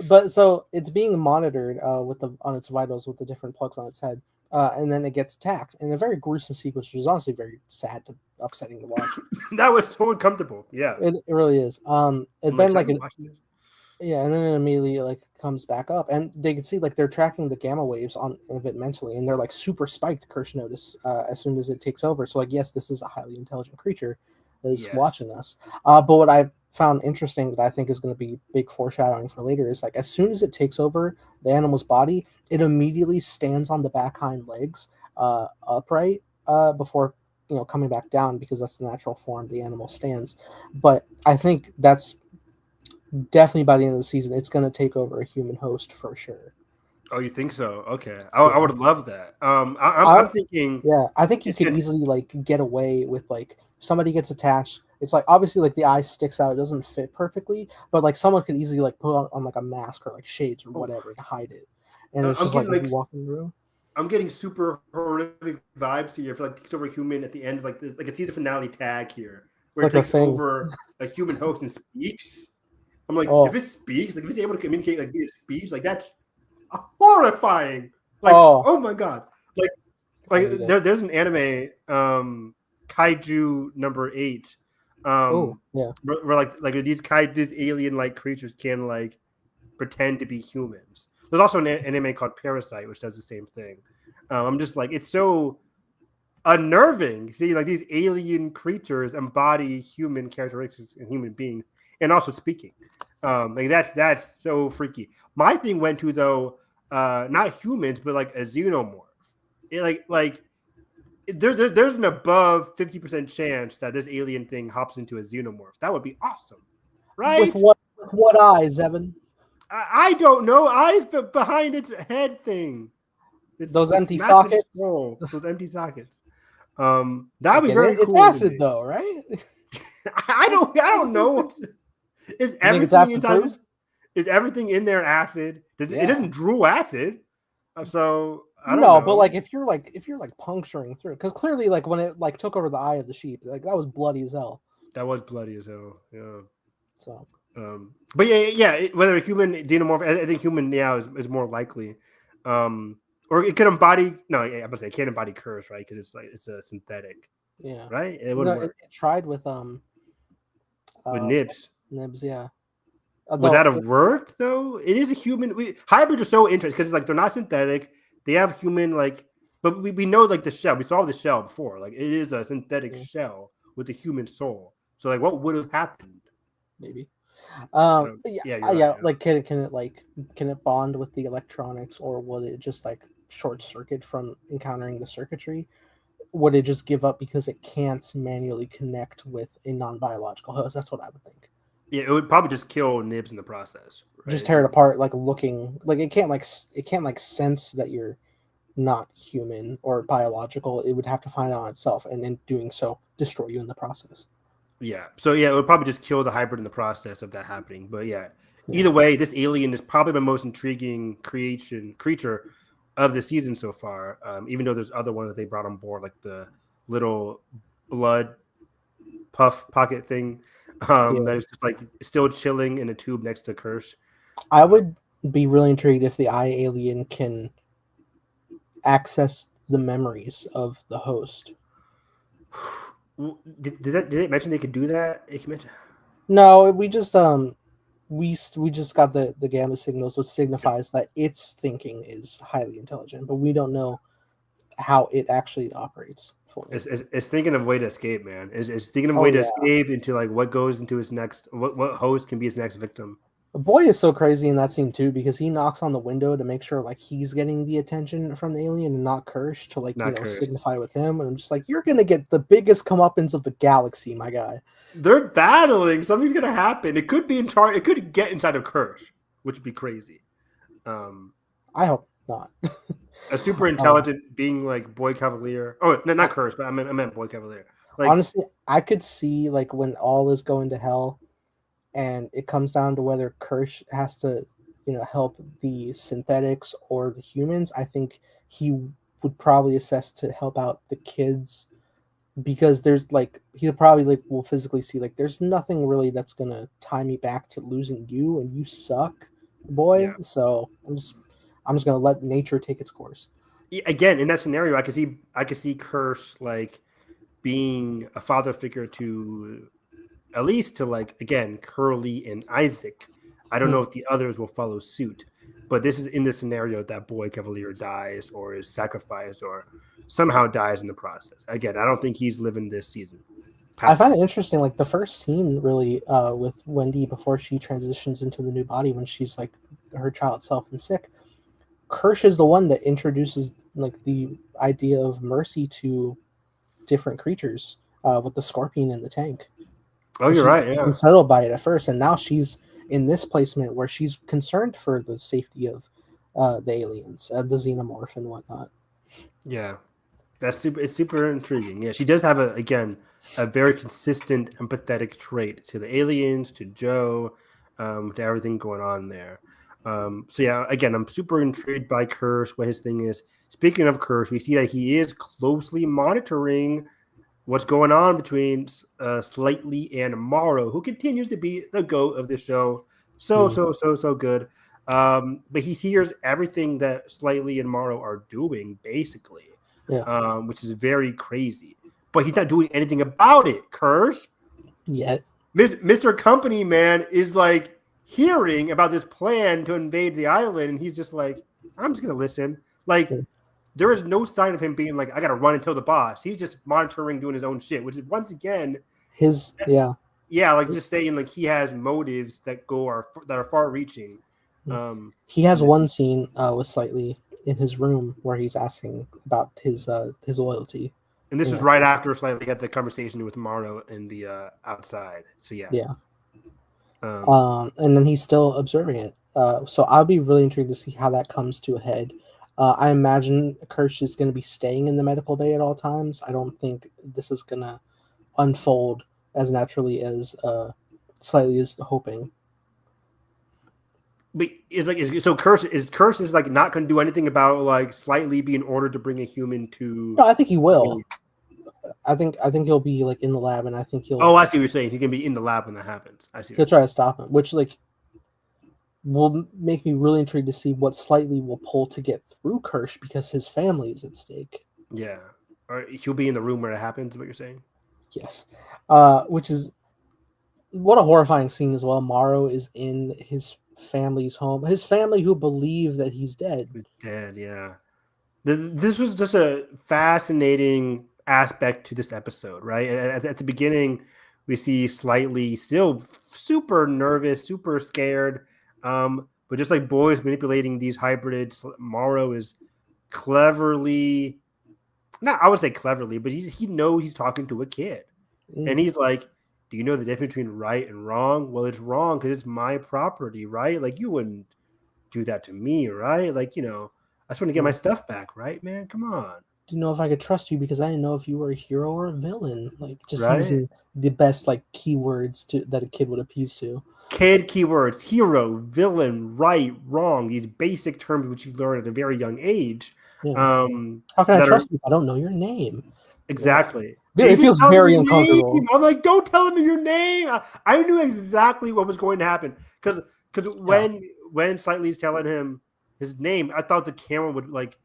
But so it's being monitored on its vitals with the different plugs on its head, and then it gets attacked in a very gruesome sequence, which is honestly very sad to upsetting to watch. That was so uncomfortable. Yeah, it really is. And then and then it immediately comes back up, and they can see they're tracking the gamma waves of it mentally, and they're super spiked. Kirsch notice as soon as it takes over. So yes, this is a highly intelligent creature that is watching us. But what I found interesting that I think is going to be big foreshadowing for later is as soon as it takes over the animal's body, it immediately stands on the back hind legs upright before coming back down, because that's the natural form the animal stands. But I think that's definitely by the end of the season, it's going to take over a human host for sure. Oh, you think so? Okay, I would love that. I'm thinking. Yeah, I think you could easily get away with somebody gets attached. It's obviously the eye sticks out; it doesn't fit perfectly, but someone could easily put on a mask or shades or whatever to hide it, and it's just walking through. I'm getting super horrific vibes here for takes over human at the end, like a season finale tag here, where it takes over a human host and speaks. I'm like, if it speaks, if it's able to communicate via speech, that's horrifying. Oh my god! There's an anime, Kaiju number 8, Oh, yeah. Where like these alien like creatures can like pretend to be humans. There's also an anime called Parasite, which does the same thing. I'm just like, it's so unnerving. See, like these alien creatures embody human characteristics and human beings, and also speaking. Like that's so freaky. My thing went to though, not humans, but like a xenomorph. Like there's an above 50% chance that this alien thing hops into a xenomorph. That would be awesome, With right? what eyes, Evan? I don't know. Eyes behind its head thing. Those It's empty massive sockets. skull. Those empty sockets. That'd be Again, very it's cool to acid me. though, right? I don't know. Is You think it's everything acid inside of proof? this? Is everything in there acid? It Yeah. doesn't drool acid. So I don't No, but know. like if you're like puncturing through, because clearly like when it like took over the eye of the sheep, like that was bloody as hell. That was bloody as hell. Yeah. So But whether a human xenomorph, I think human now is more likely. Or it could embody. No, I must say it can't embody curse, right? Because it's a synthetic, yeah, right? It no, wouldn't it work tried with with uh nibs. nibs, yeah. Would that Although have worked though? It is a human. Hybrids are so interesting because like they're not synthetic. They have human like, but we know like the shell. We saw the shell before. Like it is a synthetic yeah, shell with a human soul. So like, what would have happened? maybe. Yeah, Yeah, you're right. yeah. Like, can it bond with the electronics, or would it just like short circuit from encountering the circuitry? Would it just give up because it can't manually connect with a non biological host? That's what I would think. Yeah, it would probably just kill nibs in the process, Just right? tear it apart, like looking like it can't like sense that you're not human or biological. It would have to find out itself, and in doing so, destroy you in the process. Yeah. So yeah, it would probably just kill the hybrid in the process of that happening. But yeah, Yeah. either way, this alien is probably the most intriguing creature of the season so far. Even though there's other ones that they brought on board, like the little blood puff pocket thing, Yeah. that is just like still chilling in a tube next to Curse. I would be really intrigued if the eye alien can access the memories of the host. Did it mention they could do that? It mention... No, we just got the gamma signals, which signifies that its thinking is highly intelligent, but we don't know how it actually operates fully. It's thinking of a way to escape, man. It's thinking of a Oh way to yeah. escape into like what goes into his next, what host can be his next victim. The boy is so crazy in that scene too because he knocks on the window to make sure like he's getting the attention from the alien and not Kirsch to like Not Curse. signify with him. And I'm just like, you're gonna get the biggest comeuppance of the galaxy, my guy. They're battling. Something's gonna happen. It could be in charge. It could get inside of Kirsch, which would be crazy. I hope not. A super intelligent being like Boy Cavalier. Oh, no, not Kirsch, but I meant Boy Cavalier. Like honestly, I could see like when all is going to hell, and it comes down to whether Kirsch has to, help the synthetics or the humans. I think he would probably assess to help out the kids because there's like he'll probably like will physically see like there's nothing really that's gonna tie me back to losing you and you suck, boy. yeah. So I'm just gonna let nature take its course. Again, in that scenario, I could see Kirsch like being a father figure to at least to like again Curly and Isaac. I don't know if the others will follow suit, but this is in the scenario that Boy Cavalier dies or is sacrificed or somehow dies in the process. Again, I don't think he's living this season. I find it interesting, like the first scene really with Wendy before she transitions into the new body when she's like her child self and sick. Kirsch is the one that introduces like the idea of mercy to different creatures with the scorpion in the tank. Oh, you're right. Yeah, Unsettled by it at first, and now she's in this placement where she's concerned for the safety of the aliens, the xenomorph and whatnot. yeah, it's super intriguing. Yeah, she does have a very consistent empathetic trait to the aliens, to Joe, to everything going on there. So yeah, again, I'm super intrigued by Curse, what his thing is. Speaking of Curse, we see that he is closely monitoring what's going on between Slightly and Morrow, who continues to be the GOAT of the show. So good. But he hears everything that Slightly and Morrow are doing, basically, which is very crazy. But he's not doing anything about it, Curse. Yet. Mr. Company Man is like hearing about this plan to invade the island, and he's just like, I'm just gonna listen. Like, there is no sign of him being like, I gotta run and tell the boss. He's just monitoring, doing his own shit, which is once again, like just saying like he has motives that are far reaching. He has one scene with Slightly in his room where he's asking about his loyalty. And this is right after Slightly had the conversation with Morrow in the outside. So yeah. And then he's still observing it. So I'll be really intrigued to see how that comes to a head. I imagine Kirsch is going to be staying in the medical bay at all times. I don't think this is going to unfold as naturally as Slightly is hoping. But it's like so. Kirsch is like not going to do anything about like Slightly being ordered to bring a human to. No, I think he will. I think he'll be like in the lab, and I think he'll. Oh, I see what you're saying. He can be in the lab when that happens. I see. He'll try to stop him, which like will make me really intrigued to see what Slightly will pull to get through Kirsch because his family is at stake. Yeah, or he'll be in the room where it happens. Is what you're saying? Yes, which is what a horrifying scene as well. Morrow is in his family's home. His family who believe that he's dead. He's dead. Yeah. This was just a fascinating aspect to this episode, right? At the beginning, we see Slightly still super nervous, super scared. But just like boys manipulating these hybrids, Morrow is cleverly, I would say cleverly, but he knows he's talking to a kid. And he's like, do you know the difference between right and wrong? Well, it's wrong because it's my property, right? Like, you wouldn't do that to me, right? Like, I just want to get my stuff back, right, man? Come on. Do you know if I could trust you because I didn't know if you were a hero or a villain? Like, just using the best like keywords that a kid would appease to. Kid keywords: hero, villain, right, wrong. These basic terms which you learn at a very young age. Yeah. How can I trust you if I don't know your name? Exactly. Yeah. It feels very uncomfortable. I'm like, don't tell him your name. I knew exactly what was going to happen because when Slightly's telling him his name, I thought the camera would like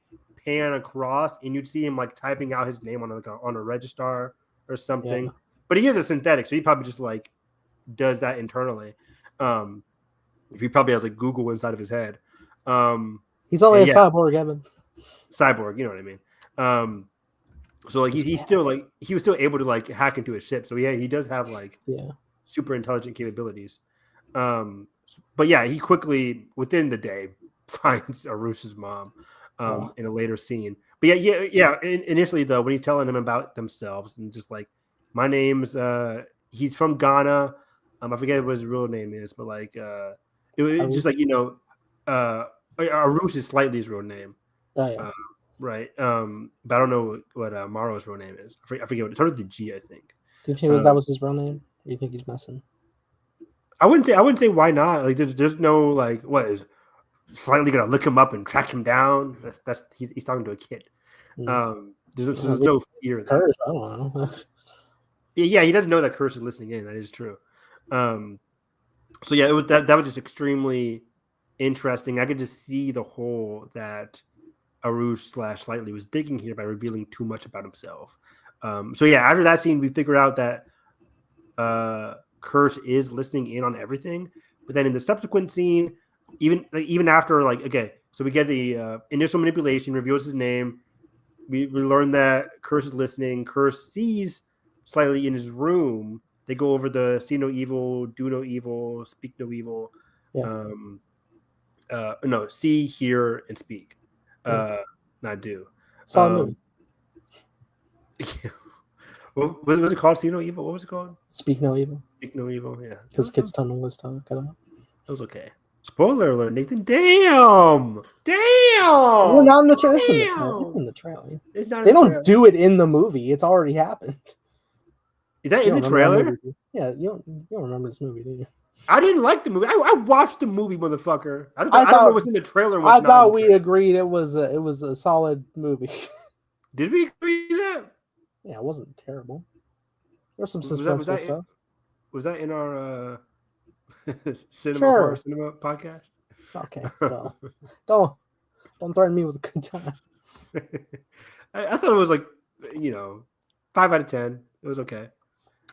pan across and you'd see him like typing out his name on a registrar or something. Yeah. But he is a synthetic, so he probably just like does that internally. He probably has like Google inside of his head. He's only a cyborg, Evan. Cyborg, you know what I mean? So like he's still like he was still able to like hack into his ship. So yeah, he does have like super intelligent capabilities. But yeah, he quickly within the day finds Arush's mom in a later scene. But yeah. Initially though, when he's telling them about themselves and just like my name's he's from Ghana. I forget what his real name is, but like it was just like Arush is Slightly's real name. Oh yeah. Right. But I don't know what Morrow's real name is. I forget what it started with the G, I think. Do you think that was his real name? Or do you think he's messing? I wouldn't say why not. Like there's no like what is Slightly gonna look him up and track him down. That's he's talking to a kid. There's no fear there. Curse, I don't know. Yeah, he doesn't know that Curse is listening in. That is true. So yeah, it was that was just extremely interesting. I could just see the hole that Arush / Slightly was digging here by revealing too much about himself. So yeah, after that scene, we figure out that Curse is listening in on everything. But then in the subsequent scene, even after so we get the initial manipulation, reveals his name. We learn that Curse is listening. Curse sees Slightly in his room. They go over the see no evil, do no evil, speak no evil. Yeah. No, see, hear, and speak. Not do. Solid movie. What was it called? See no evil. What was it called? Speak no evil. Speak no evil. Yeah. Because kids' tunnel was cut out. That was okay. Spoiler alert, Nathan. Damn. Well, not in the trailer. It's in the trailer. It's not. They don't do it in the movie. It's already happened. Is that in the trailer? Yeah, you don't remember this movie, do you? I didn't like the movie. I watched the movie, motherfucker. I don't know what's in the trailer. I thought we agreed it was a solid movie. Did we agree that? Yeah, it wasn't terrible. There's some suspenseful stuff. Was that in our cinema podcast? Okay, well, don't threaten me with a good time. I thought it was like 5 out of 10. It was okay.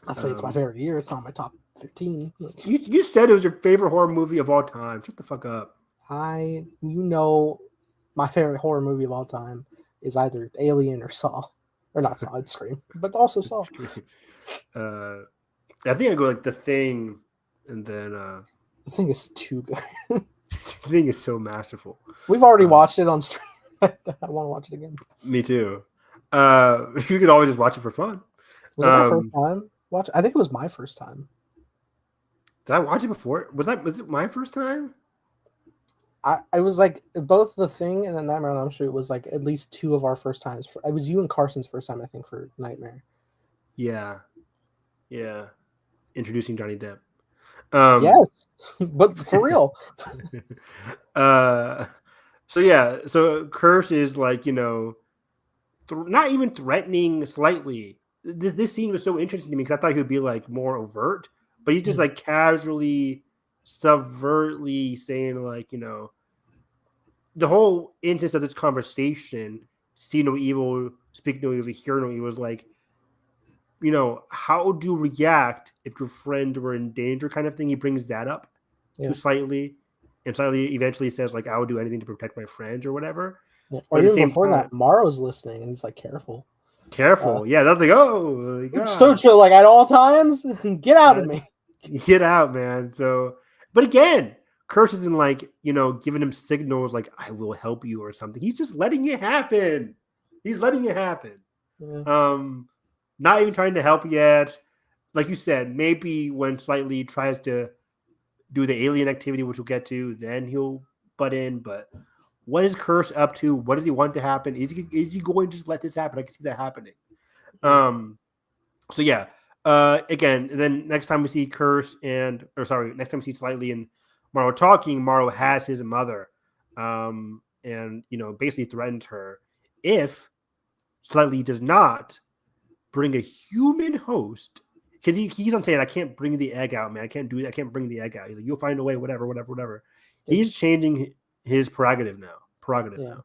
I say it's my favorite year. It's not my top 15. You said it was your favorite horror movie of all time. Shut the fuck up. My favorite horror movie of all time is either Alien or Saw, or not Saw. It's Scream, but also Saw. I think I go like The Thing, and then The Thing is too good. The Thing is so masterful. We've already watched it on stream. I want to watch it again. Me too. You could always just watch it for fun. Was it my first time? I think it was my first time. Did I watch it before? Was it my first time? I was like both The Thing and then Nightmare on Elm Street was like at least two of our first times. It was you and Carson's first time, I think, for Nightmare. Yeah. Introducing Johnny Depp. Yes, but for real. So Curse is like, not even threatening slightly. This scene was so interesting to me because I thought he would be like more overt, but he's just like casually, subvertly saying like, the whole instance of this conversation, see no evil, speak no evil, hear no evil, is like, how do you react if your friend were in danger kind of thing. He brings that up to slightly, and slightly eventually says like, I would do anything to protect my friends or whatever. Yeah. Or even before that, Morrow's listening and he's like, careful. Yeah, that's like, oh, God. So chill, like at all times, get out of me. Get out, man. So, but again, Curse isn't like, giving him signals like, I will help you or something. He's just letting it happen. Yeah. Not even trying to help yet. Like you said, maybe when Slightly tries to do the alien activity, which we'll get to, then he'll butt in. But what is Curse up to? What does he want to happen? Is he going to just let this happen? I can see that happening. Again, and then next time we see next time we see Slightly and Morrow talking, Morrow has his mother, and basically threatens her if Slightly does not bring a human host, because he keeps on saying, I can't bring the egg out, man. I can't do it. I can't bring the egg out. He's like, you'll find a way, whatever. He's changing his prerogative now.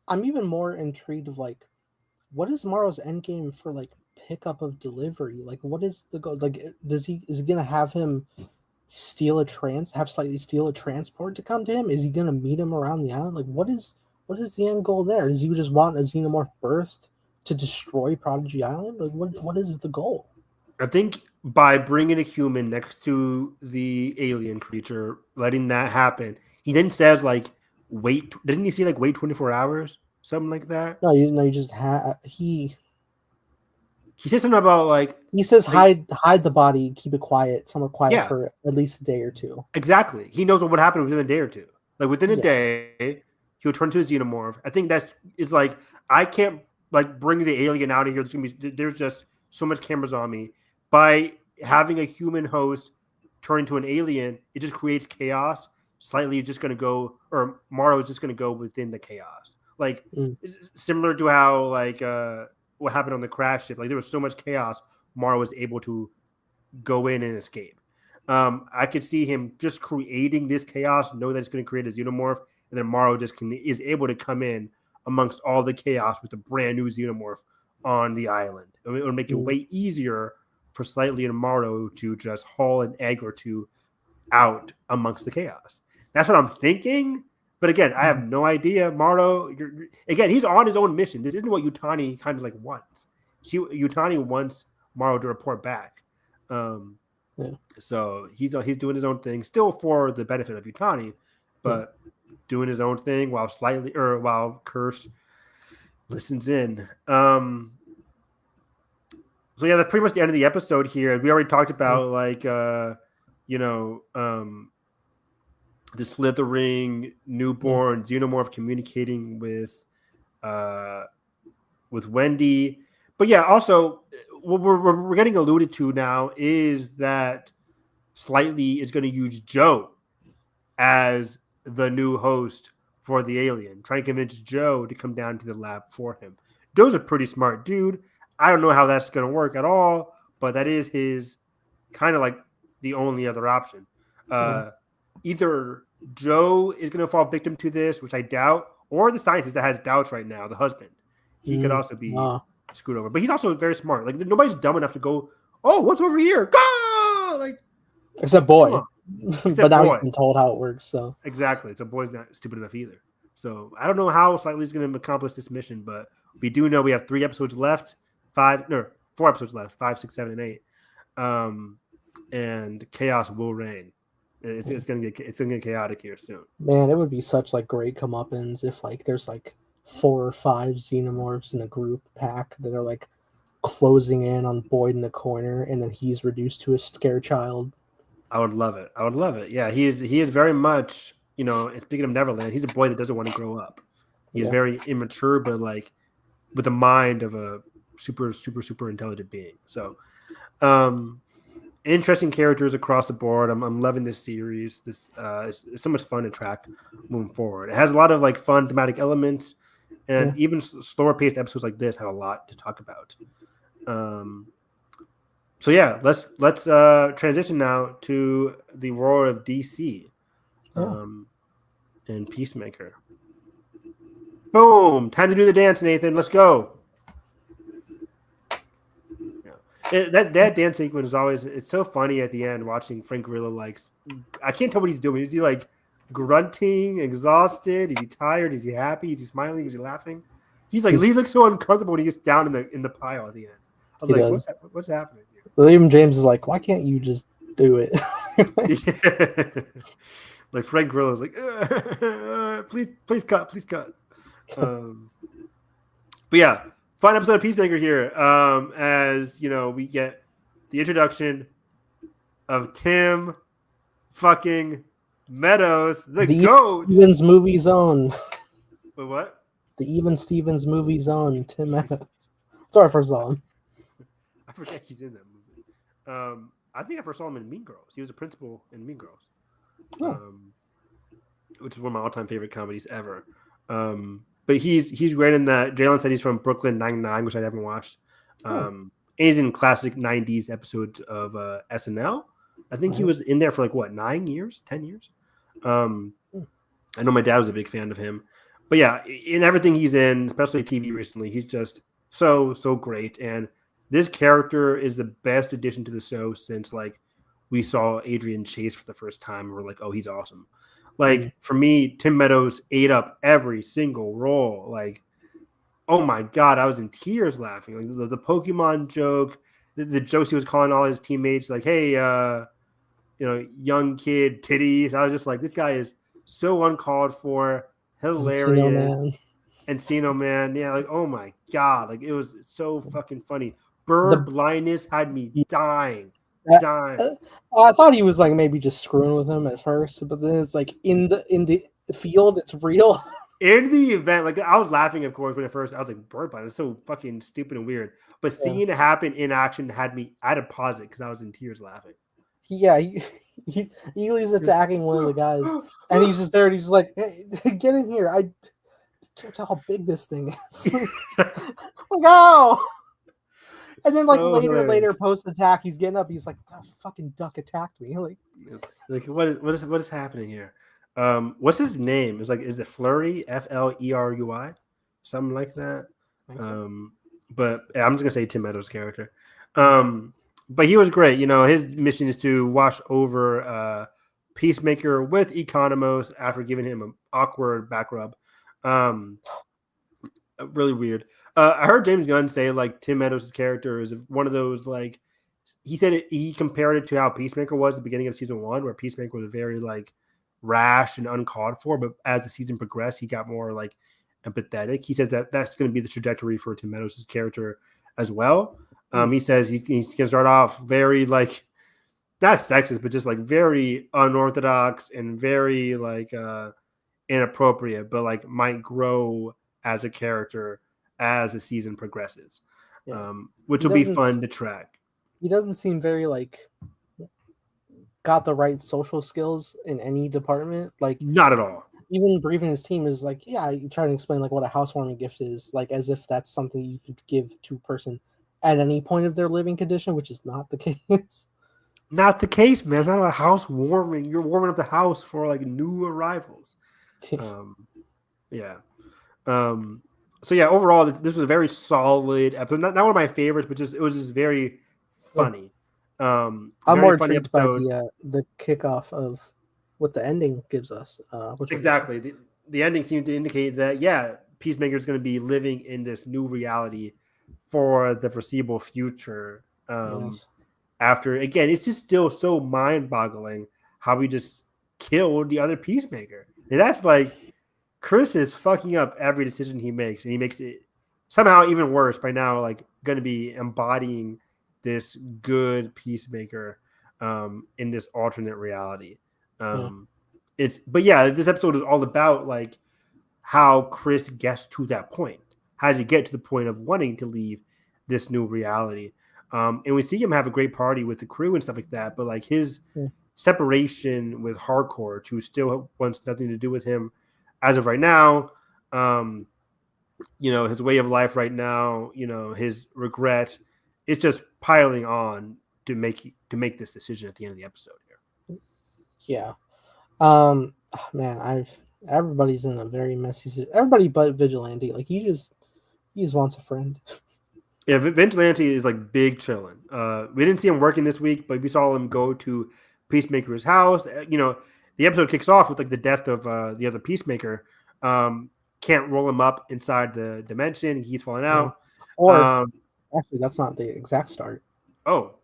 I'm even more intrigued of like, what is Morrow's end game for like pickup of delivery? Like, what is the goal? Like, is he gonna have him Slightly steal a transport to come to him? Is he gonna meet him around the island? Like, what is the end goal there? Does he just want a xenomorph birthed to destroy Prodigy Island? Like, what is the goal? I think by bringing a human next to the alien creature, letting that happen, he then says like, wait. Didn't he say like wait 24 hours, something like that? No, you just he says something about like, he says hide the body, keep it quiet, somewhere quiet for at least a day or two. Exactly. He knows what would happen within a day or two. Like within a day, he'll turn to a xenomorph. I think is like, I can't like bring the alien out of here. There's just so much cameras on me. By having a human host turn into an alien, it just creates chaos. Slightly is just going to go, or Morrow is just going to go within the chaos. Like similar to how like what happened on the crash ship. Like there was so much chaos, Morrow was able to go in and escape. I could see him just creating this chaos, know that it's going to create a xenomorph, and then Morrow is able to come in amongst all the chaos with a brand new xenomorph on the island. It would make it way easier for Slightly and Morrow to just haul an egg or two out amongst the chaos. That's what I'm thinking. But again, I have no idea. Morrow, again, he's on his own mission. This isn't what Yutani kind of like wants. Yutani wants Morrow to report back. So he's doing his own thing, still for the benefit of Yutani, but doing his own thing while Curse listens in. So yeah, that's pretty much the end of the episode here. We already talked about the slithering newborn xenomorph communicating with Wendy. But yeah, also what we're getting alluded to now is that Slightly is going to use Joe as the new host for the alien, trying to convince Joe to come down to the lab for him. Joe's a pretty smart dude. I don't know how that's going to work at all, but that is his kind of like the only other option. Either Joe is going to fall victim to this, which I doubt, or the scientist that has doubts right now, the husband. He could also be screwed over. But he's also very smart. Like nobody's dumb enough to go oh, what's over here? Go! Like, Except come boy. on. But Except now boy. he's been told how it works, so. Exactly. So boy's not stupid enough either. So I don't know how Slightly's going to accomplish this mission, but we do know we have 3 episodes left. 4 episodes left. 5, 6, 7, and 8. And chaos will reign. It's gonna get chaotic here soon. Man, it would be such like great comeuppance if like there's like 4 or 5 xenomorphs in a group pack that are like closing in on Boyd in the corner, and then he's reduced to a scare child. I would love it. Yeah, he is very much, speaking of Neverland, he's a boy that doesn't want to grow up. He is very immature, but like with the mind of a super, super, super intelligent being. So, interesting characters across the board. I'm loving this series. This it's so much fun to track moving forward. It has a lot of like fun thematic elements, and even slower paced episodes like this have a lot to talk about. So yeah, let's transition now to the world of DC, and Peacemaker. Boom! Time to do the dance, Nathan. Let's go. That dance sequence is always—it's so funny at the end watching Frank Grillo. Like, I can't tell what he's doing. Is he like grunting, exhausted? Is he tired? Is he happy? Is he smiling? Is he laughing? He looks so uncomfortable when he gets down in the pile at the end. I was like, what's happening here? William James is like, why can't you just do it? Like Frank Grillo's like, please cut. But yeah, fun episode of Peacemaker here. As you know, we get the introduction of Tim fucking Meadows, the GOAT. Stevens movie zone. Wait, what? The Even Stevens movie zone. Tim Meadows. It's our first saw him. I forget he's in that movie. I think I first saw him in Mean Girls. He was a principal in Mean Girls, which is one of my all-time favorite comedies ever. But he's great in that. Jalen said he's from Brooklyn Nine-Nine, which I haven't watched. And he's in classic 90s episodes of SNL. I think he was in there for 9 years, 10 years. I know my dad was a big fan of him. But yeah, in everything he's in, especially TV recently, he's just so great. And this character is the best addition to the show since we saw Adrian Chase for the first time. And we're like, oh, he's awesome. For me, Tim Meadows ate up every single role. Oh my God, I was in tears laughing. The Pokemon joke, the jokes he was calling all his teammates, hey, young kid titties. I was just like, this guy is so uncalled for, hilarious. Encino Man. Yeah, oh my God. It was so fucking funny. Blindness had me dying. I thought he was maybe just screwing with him at first, but then it's in the field, it's real. In the event, I was laughing, of course, when at first I was like, bird blind. It's so fucking stupid and weird. But seeing it happen in action had me at a pause because I was in tears laughing. Yeah, he's attacking one of the guys, and he's just there, and he's like, "Hey, get in here! I can't tell how big this thing is." Oh! And then later post attack, he's getting up. He's like, "That fucking duck attacked me!" What is happening here? What's his name? Is it Flurry? Fleruy? Something like that. But yeah, I'm just gonna say Tim Meadows' character. But he was great. His mission is to wash over Peacemaker with Economos after giving him an awkward back rub. Really weird. I heard James Gunn say Tim Meadows' character is one of those he said he compared it to how Peacemaker was at the beginning of season 1, where Peacemaker was very rash and uncalled for, but as the season progressed, he got more empathetic. He said that's going to be the trajectory for Tim Meadows' character as well. He says he's going to start off very not sexist, but just very unorthodox and very inappropriate, but might grow as a character as the season progresses, which will be fun to track. He doesn't seem very got the right social skills in any department. Not at all. Even briefing his team is you try to explain what a housewarming gift is, as if that's something you could give to a person at any point of their living condition, which is not the case. Not the case, man. It's not about housewarming. You're warming up the house for new arrivals. Yeah. So yeah, overall, this was a very solid episode. Not one of my favorites, but it was just very funny. I'm Very more funny intrigued by episode. the kickoff of what the ending gives us. Which Exactly. The ending seemed to indicate that, yeah, Peacemaker is going to be living in this new reality for the foreseeable future. yes, After, again, it's just still so mind boggling how we just killed the other Peacemaker. And that's like, Chris is fucking up every decision he makes, and he makes it somehow even worse by now, like, going to be embodying this good Peacemaker in this alternate reality. yeah, But yeah, this episode is all about like how Chris gets to that point. How does he get to the point of wanting to leave this new reality? And we see him have a great party with the crew and stuff like that. But like his yeah, separation with Hardcore, who still wants nothing to do with him as of right now. Um, his way of life right now. His regret. It's just piling on to make this decision at the end of the episode here. yeah. Man, everybody's in a very messy. Everybody but Vigilante. Like he just wants a friend. Yeah, Vigilante is like big chilling. We didn't see him working this week, but we saw him go to Peacemaker's house. The episode kicks off with like the death of the other Peacemaker. Can't roll him up inside the dimension. He's falling Yeah. out. Or Um, actually, that's not the exact start. oh,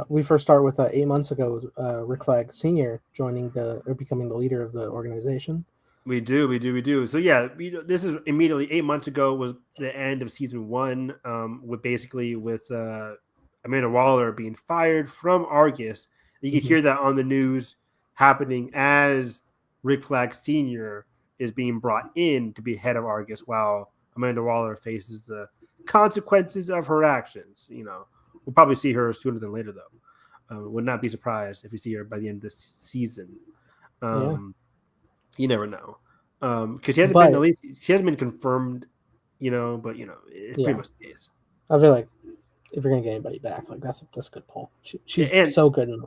We first start with 8 months ago, Rick Flag Sr. becoming the leader of the organization. we do. So yeah, this is immediately 8 months ago was the end of season 1. With Amanda Waller being fired from Argus. You can hear that on the news happening as Rick Flag Sr. is being brought in to be head of Argus, while Amanda Waller faces the consequences of her actions. We'll probably see her sooner than later, though. Would not be surprised if we see her by the end of this season. Yeah, You never know, because she hasn't been, but at least she hasn't been confirmed. But it's yeah, pretty much the case. I feel like if you're gonna get anybody back, like that's a good pull. She's And so good in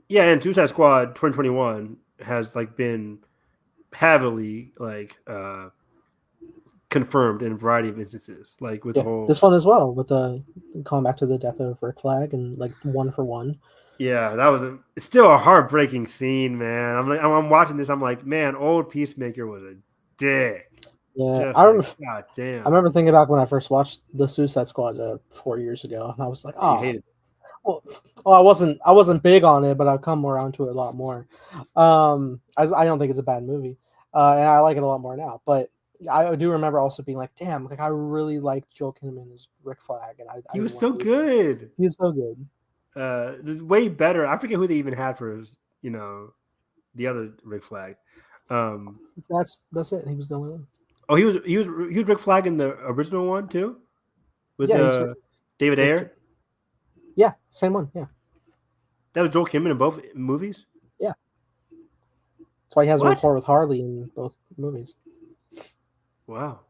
yeah, and Suicide Squad 2021 has like been heavily like confirmed in a variety of instances, like with the whole. this one as well with the calling back to the death of Rick Flag and like 1-for-1. Yeah, that was it's still a heartbreaking scene, man. I'm watching this. I'm like, man, old Peacemaker was a dick. Yeah, Just like, god damn. I remember thinking back when I first watched the Suicide Squad 4 years ago, and I was like, You oh, hated it. well, I wasn't big on it, but I've come around to it a lot more. I don't think it's a bad movie, and I like it a lot more now. But I do remember also being like, damn, like I really liked Joel Kinnaman as Rick Flag, and He was so good. He was so good. Way better. I forget who they even had for the other Rick Flag. That's it. He was the only one. Oh, he was Rick Flag in the original one too, with David with, Ayer. Yeah, same one. Yeah, That was Joel Kinnaman in both movies. yeah. That's why he has a What? rapport with Harley in both movies. Wow.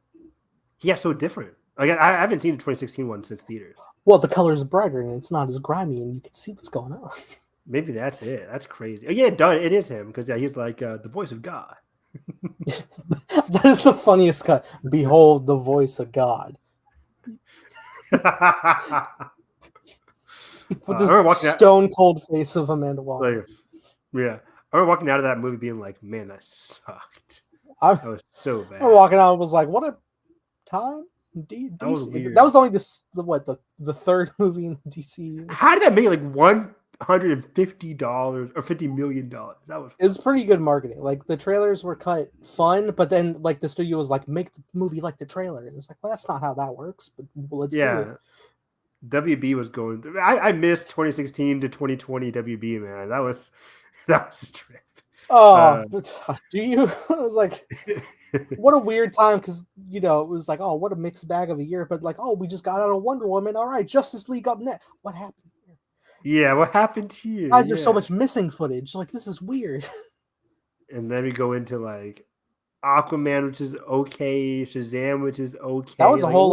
Yeah, so different. I haven't seen the 2016 one since theaters. Well, the colors are brighter and it's not as grimy, and you can see what's going on. Maybe that's it. That's crazy. Oh yeah, it is him because he's like the voice of God. That is the funniest cut. Behold the voice of God. With this stone cold face of Amanda Waller. Like, yeah. I remember walking out of that movie being like, man, that sucked. That was so bad. I walking out and was like, what a time. That was weird. That was only the third movie in DC. How did that make like $150 or $50 million? That was. It was pretty good marketing. Like the trailers were cut fun, but then like the studio was like, make the movie like the trailer, and it's like, well, that's not how that works. But let's do it. WB was going through. I missed 2016 to 2020 WB, man. That was a trip. Oh, do you? I was like, what a weird time, because it was like, oh, what a mixed bag of a year. But like, oh, we just got out of Wonder Woman. All right, Justice League up next. What happened here? Yeah, what happened here? Why is there so much missing footage? Like, this is weird. And then we go into like Aquaman, which is okay, Shazam, which is okay. That was a whole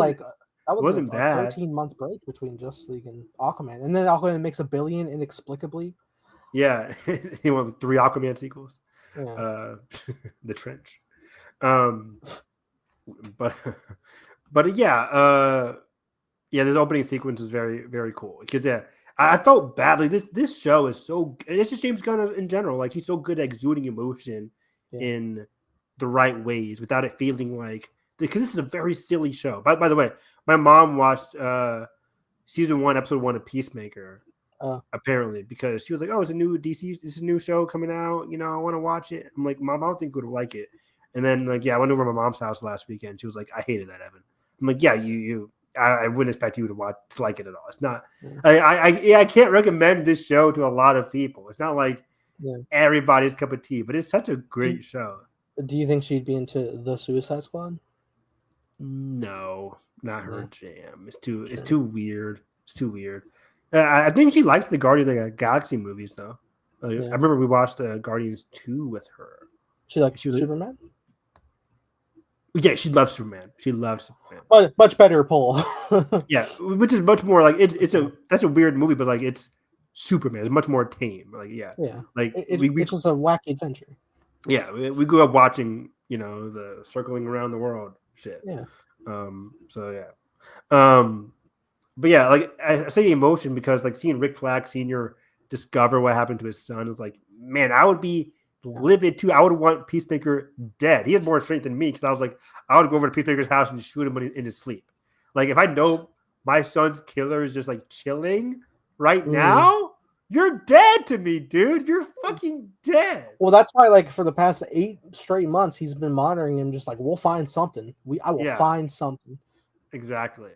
that was wasn't a bad. 13-month break between Justice League and Aquaman, and then Aquaman makes $1 billion inexplicably. Yeah, he won 3 Aquaman sequels. Yeah. The Trench. But yeah, Yeah, this opening sequence is very, very cool because I felt badly. This show is so, and it's just James Gunn in general. Like he's so good at exuding emotion in the right ways without it feeling like, because this is a very silly show. By the way, my mom watched season 1, episode 1 of Peacemaker. Apparently, because she was like, "Oh, it's a new DC, it's a new show coming out. You know, I want to watch it." I'm like, "Mom, I don't think you would like it." And then, like, I went over to my mom's house last weekend. She was like, "I hated that, Evan." I'm like, "Yeah, I wouldn't expect you to like it at all. It's not. I can't recommend this show to a lot of people. It's not like everybody's cup of tea, but it's such a great show." Do you think she'd be into the Suicide Squad? No, not her jam. It's too weird. It's too weird. I think she liked the Guardians of the Galaxy movies, though. I remember we watched Guardians 2 with her. She liked Superman? Yeah, she loves Superman. She loves Superman. But much better pull. Yeah, which is much more like that's a weird movie, but like it's Superman. It's much more tame. Like like it's just a wacky adventure. Yeah, we grew up watching the circling around the world shit. Yeah. But yeah, like I say emotion because like seeing Rick Flag Sr. discover what happened to his son is like, man, I would be livid too. I would want Peacemaker dead. He had more strength than me because I was like, I would go over to Peacemaker's house and shoot him in his sleep. Like if I know my son's killer is just like chilling right now, you're dead to me, dude. You're fucking dead. Well, that's why like for the past 8 straight months, he's been monitoring him, just like we'll find something. I will find something. Exactly.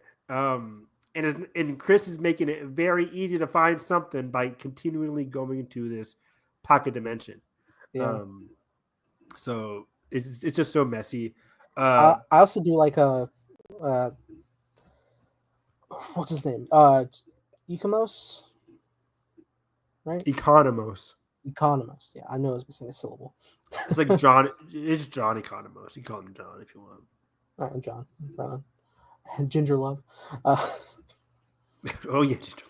And Chris is making it very easy to find something by continually going into this pocket dimension. Yeah. So it's just so messy. I also do like a what's his name? Economos, right? Economos. Yeah, I know I was missing a syllable. It's like John. It's John Economos. You call him John if you want. All right, John. Ginger Love. Oh yeah, Ginger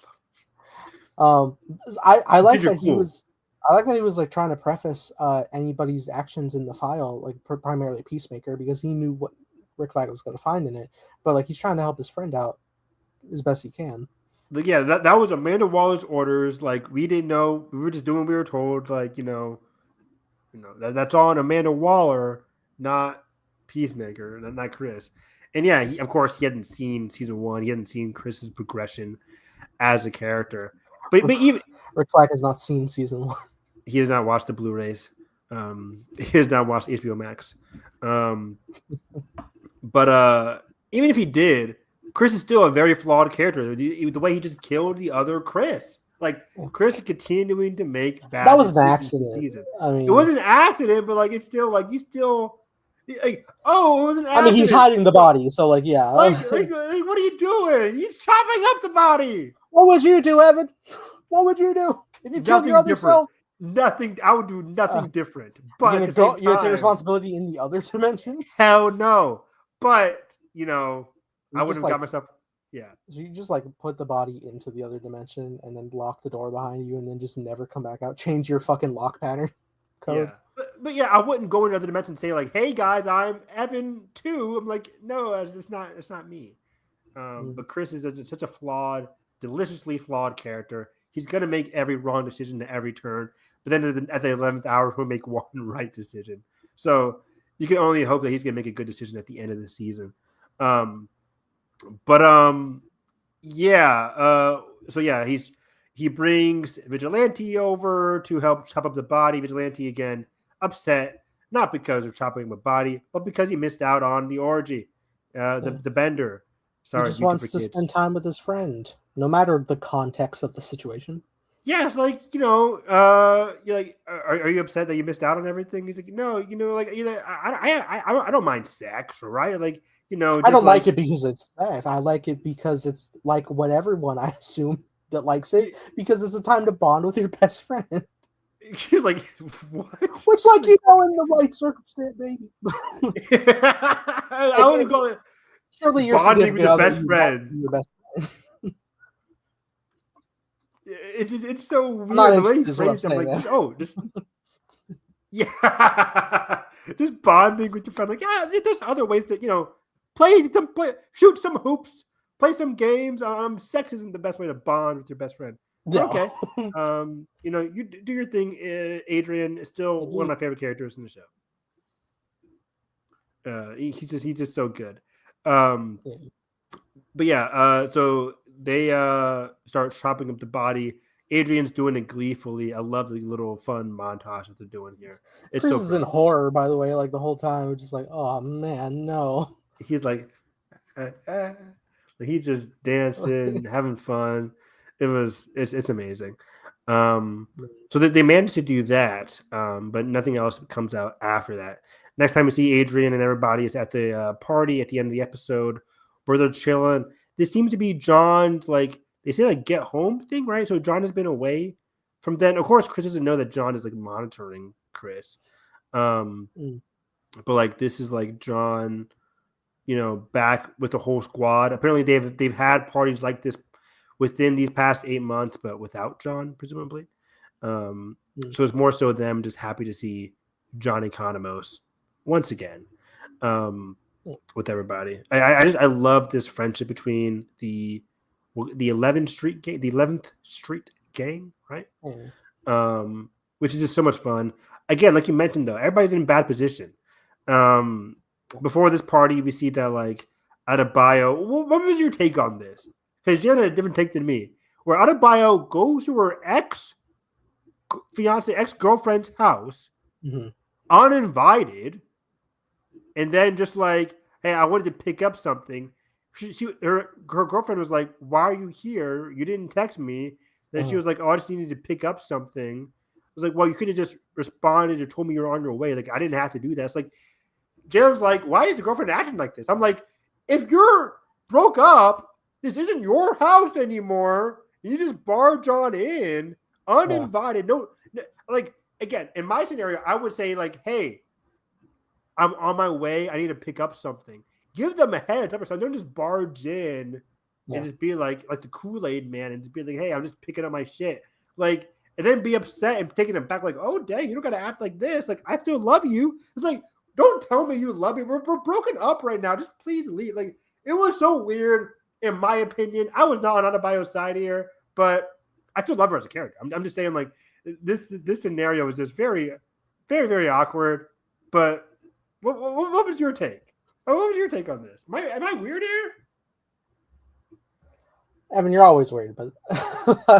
Love. I like that he was. I like that he was like trying to preface anybody's actions in the file, like primarily Peacemaker, because he knew what Rick Flag was going to find in it. But like he's trying to help his friend out as best he can. But yeah, that was Amanda Waller's orders. Like we didn't know. We were just doing what we were told. Like that's on Amanda Waller, not Peacemaker, not Chris. And yeah, of course, he hadn't seen season 1. He hadn't seen Chris's progression as a character. But even Rick Flag has not seen season 1. He has not watched the Blu-rays. He has not watched HBO Max. But even if he did, Chris is still a very flawed character. The way he just killed the other Chris. Like Chris is continuing to make bad. That was an accident. I mean, it was an accident, but like it's still like you still. Like, oh, it was an accident. I mean, he's hiding the body, so like, yeah. Like, what are you doing? He's chopping up the body. What would you do, Evan? What would you do if you killed your other self? Nothing. I would do nothing different. But you're gonna take responsibility in the other dimension? Hell no. But I wouldn't have got myself. Yeah. So you just like put the body into the other dimension and then lock the door behind you and then just never come back out. Change your fucking lock pattern code. Yeah. But yeah, I wouldn't go into other dimension and say like, "Hey guys, I'm Evan too." I'm like, no, it's not me. But Chris is such a flawed, deliciously flawed character. He's gonna make every wrong decision at every turn, but then at the 11th hour, he'll make one right decision. So you can only hope that he's gonna make a good decision at the end of the season. He brings Vigilante over to help chop up the body. Vigilante again upset, not because of chopping the body, but because he missed out on the orgy, the bender. Sorry, he just wants to spend time with his friend, no matter the context of the situation. Yeah, it's like you're like, are you upset that you missed out on everything? He's like, no, like I don't mind sex, right? Like I don't like it because it's sex. I like it because it's like what everyone I assume that likes it, because it's a time to bond with your best friend. She's like, what? Which, like, in the right circumstance, baby. I wouldn't call it surely you're bonding with your best friend. Your best friend. It's so weird the way he phrased it. I'm like, just just bonding with your friend. Like, yeah, there's other ways to shoot some hoops, play some games. Sex isn't the best way to bond with your best friend. But No. okay. You do your thing. Adrian is still one of my favorite characters in the show. He's just so good. But yeah, so they start chopping up the body. Adrian's doing it gleefully. I love the little fun montage that they're doing here. It's Chris so is in horror, by the way, like the whole time. We're just like, oh man, no. He's like, he's just dancing, having fun. It's amazing. So they managed to do that, but nothing else comes out after that. Next time we see Adrian and everybody is at the party at the end of the episode where they're chilling. This seems to be John's, like, they say, like, get home thing, right? So John has been away from then. Of course, Chris doesn't know that John is, like, monitoring Chris. But, like, this is, like, John, back with the whole squad. Apparently they've had parties like this within these past 8 months, but without John, presumably. So it's more so them just happy to see John Economos once again with everybody. I love this friendship between the 11th Street gang, right? Which is just so much fun. Again, like you mentioned, though, everybody's in a bad position. Before this party, we see that, like, Adebayo. What was your take on this? Because you had a different take than me. Where Adebayo goes to her ex-girlfriend's house, uninvited, and then just like, hey, I wanted to pick up something. Her girlfriend was like, why are you here? You didn't text me. Then she was like, oh, I just needed to pick up something. I was like, well, you could have just responded or told me you're on your way. Like, I didn't have to do that. It's like, Jalen's like, why is the girlfriend acting like this? I'm like, if you're broke up, this isn't your house anymore. You just barge on in uninvited. No, like, again, in my scenario, I would say, like, hey, I'm on my way. I need to pick up something. Give them a heads up or something. Don't just barge in and just be like the Kool-Aid man and just be like, hey, I'm just picking up my shit. Like, and then be upset and taking it back, like, oh, dang, you don't got to act like this. Like, I still love you. It's like, don't tell me you love me. We're broken up right now. Just please leave. Like, it was so weird, in my opinion. I was not on Adebayo's side here, but I still love her as a character. I'm just saying, like, this scenario is just very, very, very awkward. But what was your take? What was your take on this? Am I weird here? Evan, you're always weird, but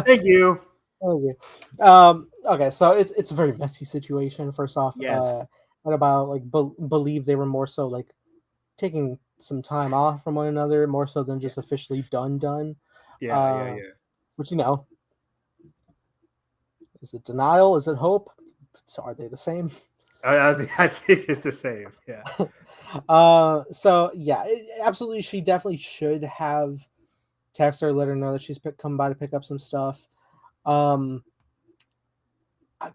thank you. Okay, so it's a very messy situation. First off, yes. What about, like, believe they were more so like taking some time off from one another, more so than just officially done. Yeah. Which, is it denial? Is it hope? So are they the same? I think it's the same. Yeah. So yeah, absolutely. She definitely should have texted her, let her know that she's come by to pick up some stuff.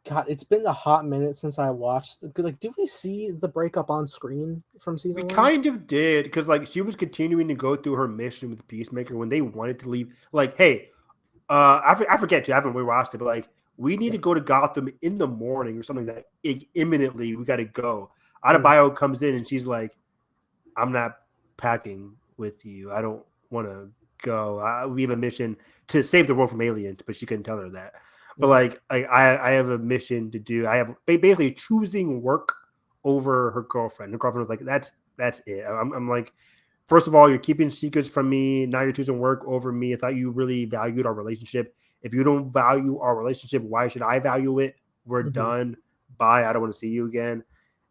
God, it's been a hot minute since I watched. Like, did we see the breakup on screen from season 1? We kind of did, because, like, she was continuing to go through her mission with Peacemaker when they wanted to leave. Like, hey, I forget you haven't rewatched it, but, like, we need to go to Gotham in the morning or something like that. Imminently, we got to go. Adebayo comes in and she's like, I'm not packing with you. I don't want to go. We have a mission to save the world from aliens, but she couldn't tell her that. But like I have a mission to do. I have basically choosing work over her girlfriend. Her girlfriend was like, that's it. I'm like, first of all, you're keeping secrets from me. Now you're choosing work over me. I thought you really valued our relationship. If you don't value our relationship, why should I value it? We're done. Bye. I don't want to see you again.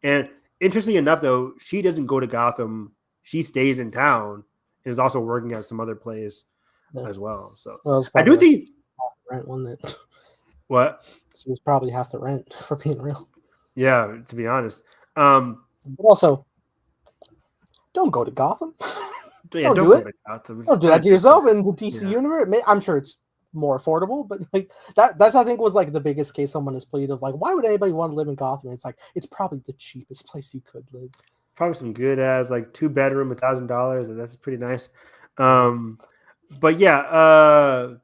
And interestingly enough, though, she doesn't go to Gotham. She stays in town and is also working at some other place as well. So I do think rent one that. What? She was probably half the rent, for being real. Yeah, to be honest. But also, don't go to Gotham. Yeah, don't do it. Don't do that to yourself in the DC universe. I'm sure it's more affordable, but like that's I think was like the biggest case someone has pleaded of, like, why would anybody want to live in Gotham? It's like, it's probably the cheapest place you could live. Probably some good ass, like, 2-bedroom, $1,000, and that's pretty nice. But yeah,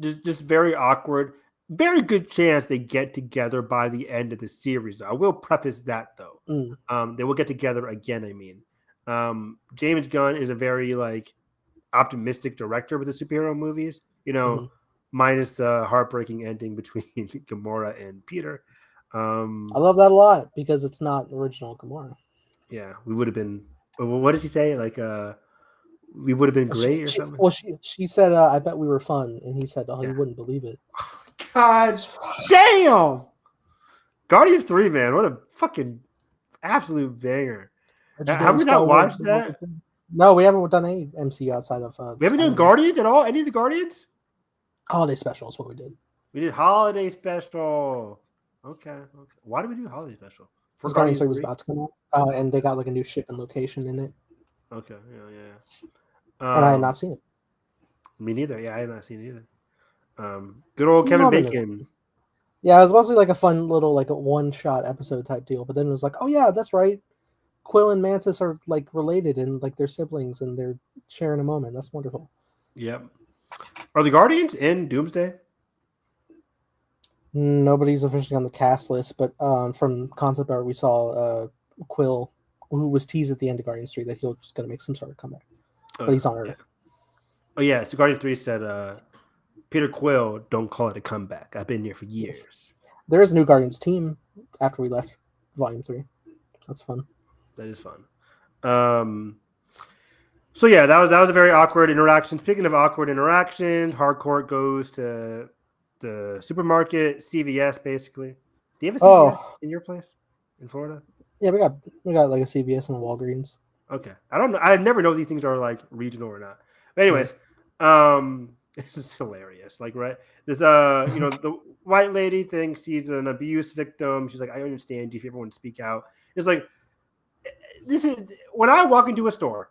just very awkward. Very good chance they get together by the end of the series, though. I will preface that, though. They will get together again, I mean. James Gunn is a very, like, optimistic director with the superhero movies. Mhm. Minus the heartbreaking ending between Gamora and Peter. I love that a lot because it's not original Gamora. Yeah, we would have been. What did she say? Like, we would have been great or something. She said, "I bet we were fun," and he said, "Oh, Yeah. you wouldn't believe it." God damn! Guardians 3, man, what a fucking absolute banger. Have Legendary we not Star Wars. watched that? No, we haven't done any MCU outside of We haven't done Spider-Man. Guardians at all? Any of the Guardians? Holiday special is what we did. We did Holiday Special. Okay. Why did we do Holiday Special? For Because Guardians 3 was 3? about to come out, and they got like a new ship and location in it, Okay, yeah. and I had not seen it. Me neither. Yeah, I have not seen it either. Good old Kevin Bacon. Yeah, it was mostly like a fun little like a one-shot episode type deal, but then it was like, oh yeah, that's right. Quill and Mantis are like related and like they're siblings and they're sharing a moment. That's wonderful. Yep. Are the Guardians in Doomsday? Nobody's officially on the cast list, but from concept art we saw Quill, who was teased at the end of Guardians 3 that he was going to make some sort of comeback, but he's on Earth. Yeah. Oh yeah, so Guardians 3 said, Peter Quill, don't call it a comeback. I've been here for years. There is a new Guardians team after we left Volume 3. That's fun. That is fun. So yeah, that was a very awkward interaction. Speaking of awkward interactions, Hardcore goes to the supermarket, CVS basically. Do you have a CVS in your place in Florida? Yeah, we got like a CVS and a Walgreens. Okay. I don't know. I never know if these things are like regional or not. But anyways, this is hilarious. Like, right? This the white lady thinks she's an abuse victim. She's like, I understand you if you ever want to speak out. It's like, this is when I walk into a store,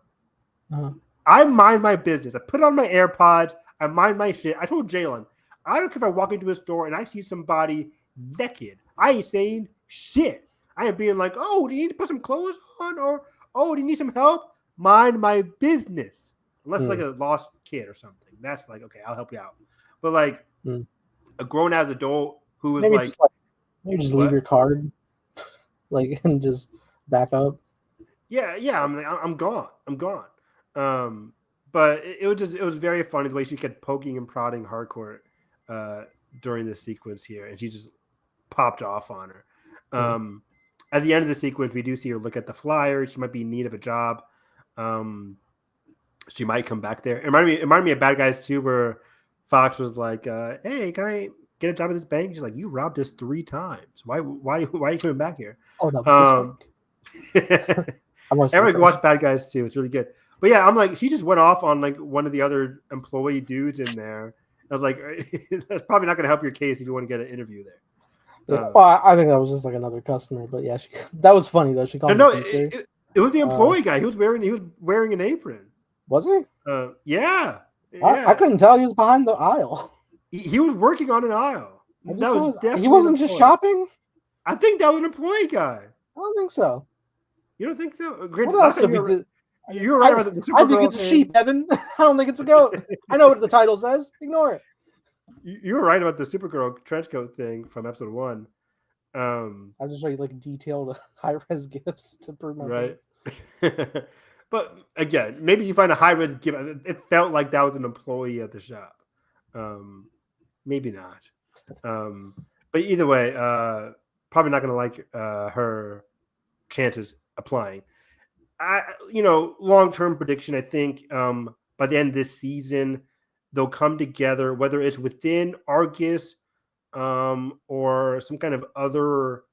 I mind my business. I put on my AirPods, I mind my shit. I told Jalen, I don't care if I walk into a store and I see somebody naked. I ain't saying shit. I am being like, oh, do you need to put some clothes on? Or, oh, do you need some help? Mind my business. Unless it's like a lost kid or something. That's like, okay, I'll help you out. But like a grown-ass adult who is maybe just leave your card, like, and just back up. Yeah. I'm gone. But it was very funny the way she kept poking and prodding Hardcore during this sequence here, and she just popped off on her. At the end of the sequence, we do see her look at the flyer. She might be in need of a job. She might come back there. It reminded me of Bad Guys 2, where Fox was like, "Hey, can I get a job at this bank?" She's like, "You robbed us 3 times. Why are you coming back here?" Oh, that was this week. Everyone watch Bad Guys 2. It's really good. But yeah, I'm like, she just went off on like one of the other employee dudes in there. I was like, that's probably not going to help your case if you want to get an interview there. Yeah, well, I think that was just like another customer, but yeah, that was funny though. She called it was the employee guy. He was wearing an apron. Was he? Yeah. I couldn't tell. He was behind the aisle. He was working on an aisle. He wasn't just shopping. I think that was an employee guy. I don't think so. You don't think so? What else did we do? You're right about the Supergirl. I think it's a sheep, Evan. I don't think it's a goat. I know what the title says. Ignore it. You were right about the Supergirl trench coat thing from episode 1. I'll just show you like detailed high-res gifs to prove my right. But again, maybe you find a high-res gift. It felt like that was an employee at the shop. Maybe not. But either way, probably not going to like her chances applying. Long-term prediction, I think by the end of this season, they'll come together, whether it's within Argus or some kind of other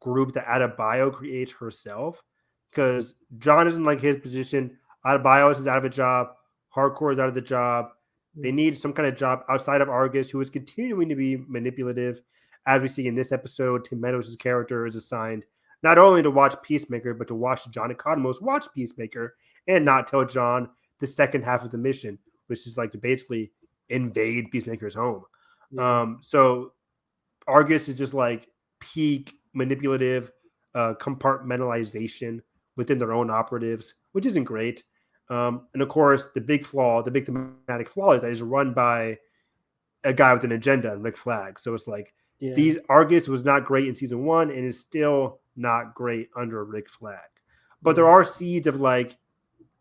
group that Adebayo creates herself. Because John isn't like his position. Adebayo is out of a job. Hardcore is out of the job. They need some kind of job outside of Argus who is continuing to be manipulative. As we see in this episode, Tim Meadows' character is assigned not only to watch Peacemaker, but to watch John Economos watch Peacemaker and not tell John the second half of the mission, which is like to basically invade Peacemaker's home. So Argus is just like peak manipulative compartmentalization within their own operatives, which isn't great. And of course, the big thematic flaw is that it's run by a guy with an agenda and Rick Flag. So it's like these Argus was not great in season 1 and is still not great under Rick Flag. But there are seeds of like,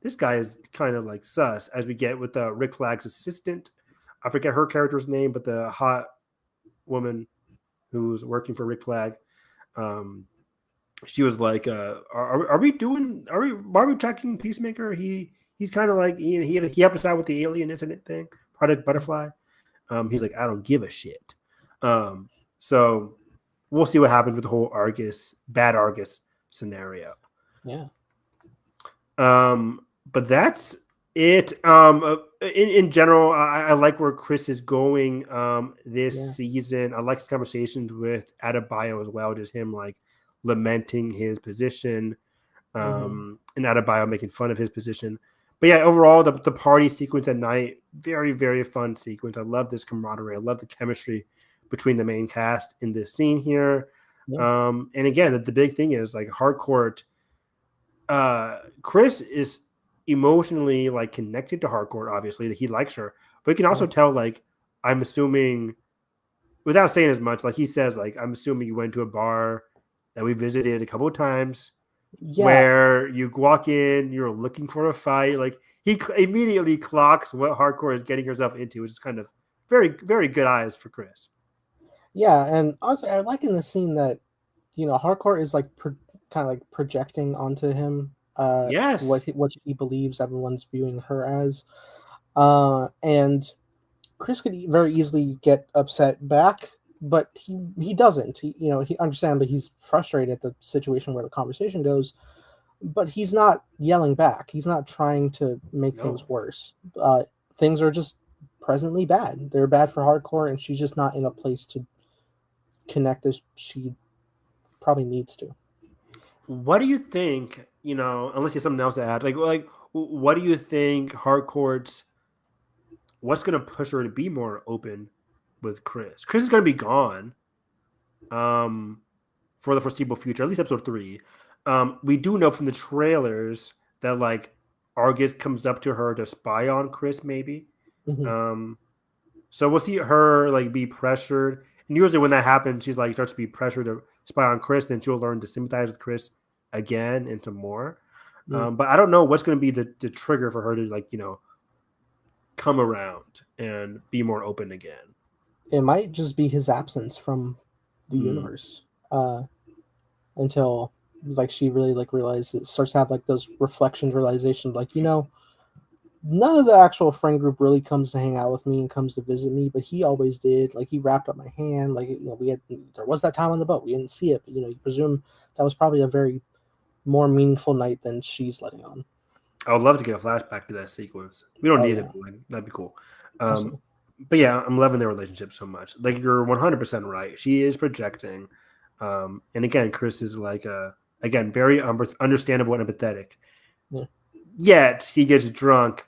this guy is kind of like sus, as we get with Rick Flag's assistant. I forget her character's name, but the hot woman who's working for Rick Flag. She was like, are we why are we tracking Peacemaker? He's kind of like he helped us out with the alien incident thing, Project Butterfly. He's like, I don't give a shit. So we'll see what happens with the whole bad Argus scenario. Yeah. But that's it. In general, I like where Chris is going this season. I like his conversations with Adebayo as well, just him like lamenting his position, and Adebayo making fun of his position. But yeah, overall, the party sequence at night, very, very fun sequence. I love this camaraderie. I love the chemistry between the main cast in this scene here. Yeah. And again, the big thing is like Harcourt. Chris is emotionally like connected to Harcourt, obviously, that he likes her, but you can also tell, like, I'm assuming, without saying as much, like he says, like, I'm assuming you went to a bar that we visited a couple of times, where you walk in, you're looking for a fight. Like, he immediately clocks what Harcourt is getting herself into, which is kind of very, very good eyes for Chris. Yeah, and also I like in the scene that, you know, Harcourt is like kind of like projecting onto him what he believes everyone's viewing her as, and Chris could very easily get upset back, but he doesn't. He understands that he's frustrated at the situation where the conversation goes, but he's not yelling back. He's not trying to make things worse. Things are just presently bad. They're bad for Harcourt, and she's just not in a place to connect as she probably needs to. What do you think, unless you have something else to add, like what do you think Harcourt's, what's going to push her to be more open with Chris? Chris is going to be gone for the foreseeable future, at least episode 3. We do know from the trailers that, like, Argus comes up to her to spy on Chris, maybe. So we'll see her, like, be pressured. And usually when that happens, she's like starts to be pressured to spy on Chris, then she'll learn to sympathize with Chris again and some more. But I don't know what's going to be the trigger for her to, like, come around and be more open again. It might just be his absence from the universe until, like, she really, like, realizes, starts to have, like, those reflections, realizations, like, none of the actual friend group really comes to hang out with me and comes to visit me, but he always did. Like, he wrapped up my hand. Like, there was that time on the boat. We didn't see it, but, you presume that was probably a very more meaningful night than she's letting on. I would love to get a flashback to that sequence. We don't need it, but that'd be cool. But yeah, I'm loving their relationship so much. Like, you're 100% right. She is projecting. And again, Chris is like, again, very understandable and empathetic. Yeah. Yet he gets drunk,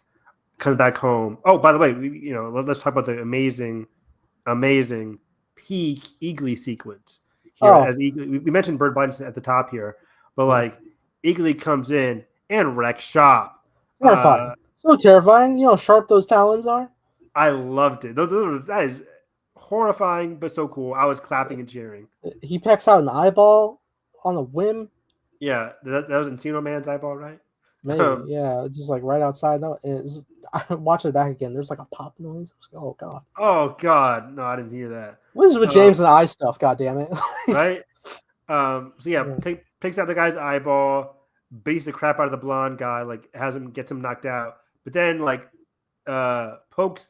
comes back home. Oh, by the way, let's talk about the amazing peak Eagly sequence here. As Eagly, we mentioned Bird Blindness at the top here, but like Eagly comes in and wrecks shop. Terrifying, so terrifying. You know how sharp those talons are. I loved it. That is horrifying, but so cool. I was clapping and cheering. He pecks out an eyeball on a whim. Yeah, that was Encino Man's eyeball, right? Maybe, yeah, just like right outside. I watched it back again. There's like a pop noise. Oh god. Oh god, no, I didn't hear that. What is with James and eye stuff? God damn it! Right. So yeah, picks out the guy's eyeball, beats the crap out of the blonde guy, like gets him knocked out, but then like pokes,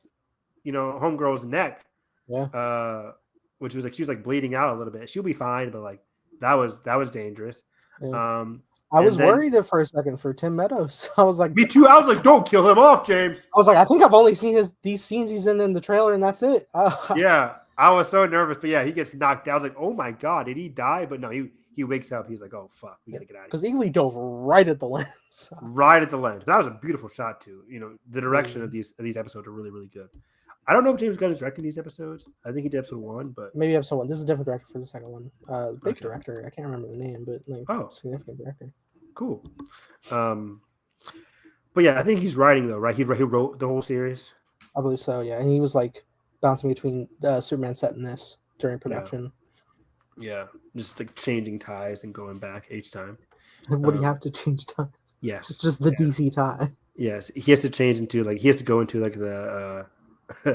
homegirl's neck. Yeah. Which was like she was like bleeding out a little bit. She'll be fine, but like that was dangerous. Yeah. I was worried for a second for Tim Meadows. I was like, me too. I was like, don't kill him off, James. I was like, I think I've only seen these scenes he's in the trailer, and that's it. Yeah, I was so nervous, but yeah, he gets knocked out. I was like, oh my god, did he die? But no, he wakes up. He's like, oh fuck, we gotta get out of here. Because Eagly dove right at the lens. Right at the lens. That was a beautiful shot too. The direction of these episodes are really, really good. I don't know if James Gunn is directing these episodes. I think he did episode 1, but maybe episode 1. This is a different director for the second one. Big director. I can't remember the name, but like significant director. Cool. But yeah, I think he's writing though, right? He wrote the whole series. I believe so. Yeah, and he was like bouncing between Superman set and this during production. Yeah, just like changing ties and going back each time. Would he have to change ties? Yes. just the DC tie. Yes. He has to change into like he has to go into like the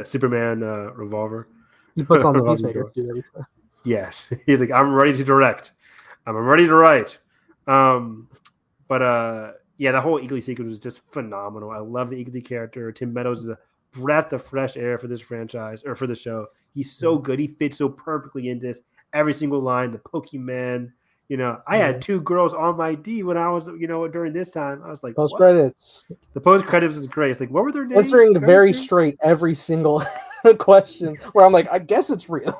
Superman revolver. He puts on the Revolving Peacemaker door. suit every time. Yes. He's like, I'm ready to direct. I'm ready to write. But yeah, the whole Eagly sequence was just phenomenal. I love the Eagly character. Tim Meadows is a breath of fresh air for this franchise or for the show. He's so good. He fits so perfectly in this. Every single line, the Pokemon. I had 2 girls on my D when I was, during this time. I was like, Post what? credits. The post credits was great. It's like, what were their names? Answering very straight every single question. Where I'm like, I guess it's real.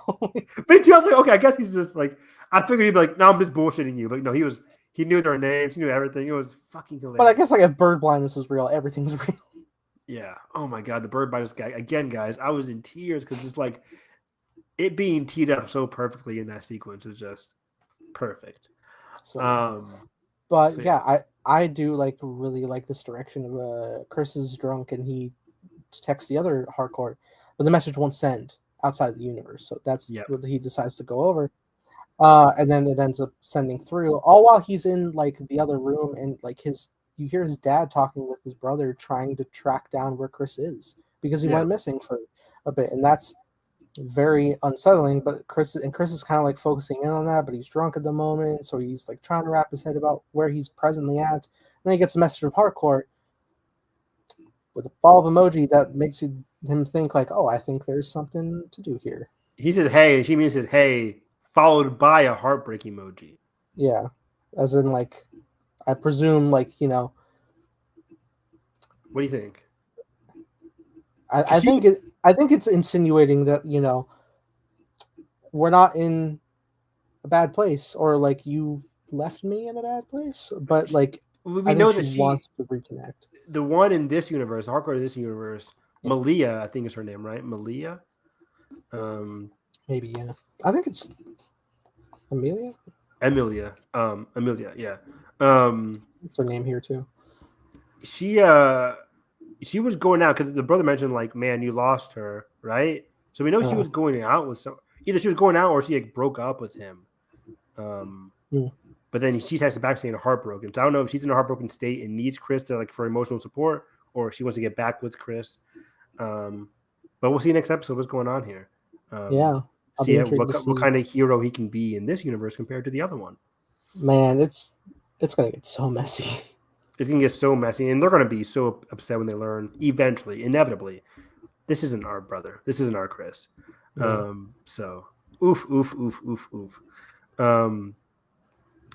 Me too. I was like, okay, I guess he's just like. I figured he'd be like, no, I'm just bullshitting you. But no, he knew their names. He knew everything. It was fucking hilarious. But I guess like if bird blindness was real, everything's real. Yeah. Oh my god, the bird blindness guy again, guys. I was in tears because it's like it being teed up so perfectly in that sequence is just perfect. So, but yeah, I do really like this direction of Chris is drunk and he texts the other hardcore, but the message won't send outside the universe. So that's what he decides to go over. And then it ends up sending through, all while he's in like the other room, and like you hear his dad talking with his brother, trying to track down where Chris is because he went missing for a bit, and that's very unsettling. But Chris is kind of like focusing in on that, but he's drunk at the moment, so he's like trying to wrap his head about where he's presently at. And then he gets a message from Hardcore with a follow-up emoji that makes him think like, oh, I think there's something to do here. He says, hey, she means says, hey, followed by a heartbreak emoji. Yeah. As in like, I presume like, What do you think? I think it's insinuating that, we're not in a bad place, or like you left me in a bad place, but like we know that she wants to reconnect. The one in this universe, hardcore in this universe, Malia, I think is her name, right? Malia. Maybe, yeah. I think it's Amelia. Emilia, yeah. It's her name here too. She was going out because the brother mentioned like, man, you lost her, right? So we know she was going out with some. Either she was going out or she like broke up with him. But then she texted back saying heartbroken. So I don't know if she's in a heartbroken state and needs Chris to for emotional support, or if she wants to get back with Chris. But we'll see next episode what's going on here. See what kind of hero he can be in this universe compared to the other one. Man, it's gonna get so messy. It's gonna get so messy, and they're gonna be so upset when they learn eventually, inevitably, this isn't our brother. This isn't our Chris. So oof.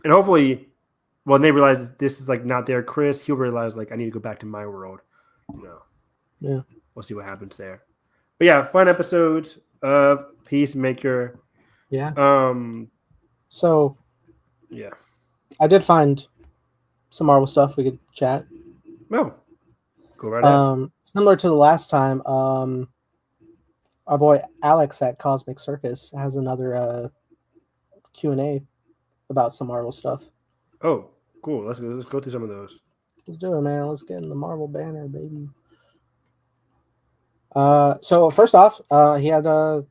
And hopefully, when they realize this is like not their Chris, he'll realize like I need to go back to my world. Yeah. We'll see what happens there. But yeah, fun episodes of Peacemaker. Yeah. So yeah, I did find some Marvel stuff we could chat. No. Go right ahead. Similar to the last time, our boy Alex at Cosmic Circus has another Q&A about some Marvel stuff. Oh, cool. Let's go through some of those. Let's do it, man. Let's get in the Marvel banner, baby. So first off, he had a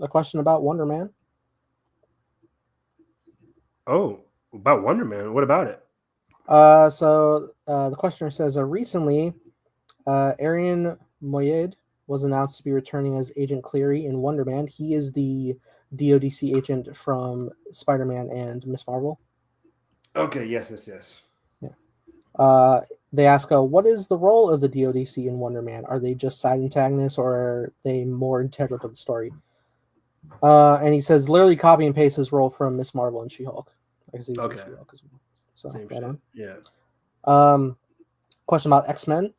question about Wonder Man. Oh, about Wonder Man. What about it? So the questioner says, recently, Arian Moayed was announced to be returning as Agent Cleary in Wonder Man. He is the DODC agent from Spider-Man and Miss Marvel. Okay, yes. Yeah. They ask, what is the role of the DODC in Wonder Man? Are they just side antagonists, or are they more integral to the story? And he says, literally copy and paste his role from Miss Marvel and She-Hulk. Because he was in She-Hulk as well. So, same shit. Yeah. Question about X-Men.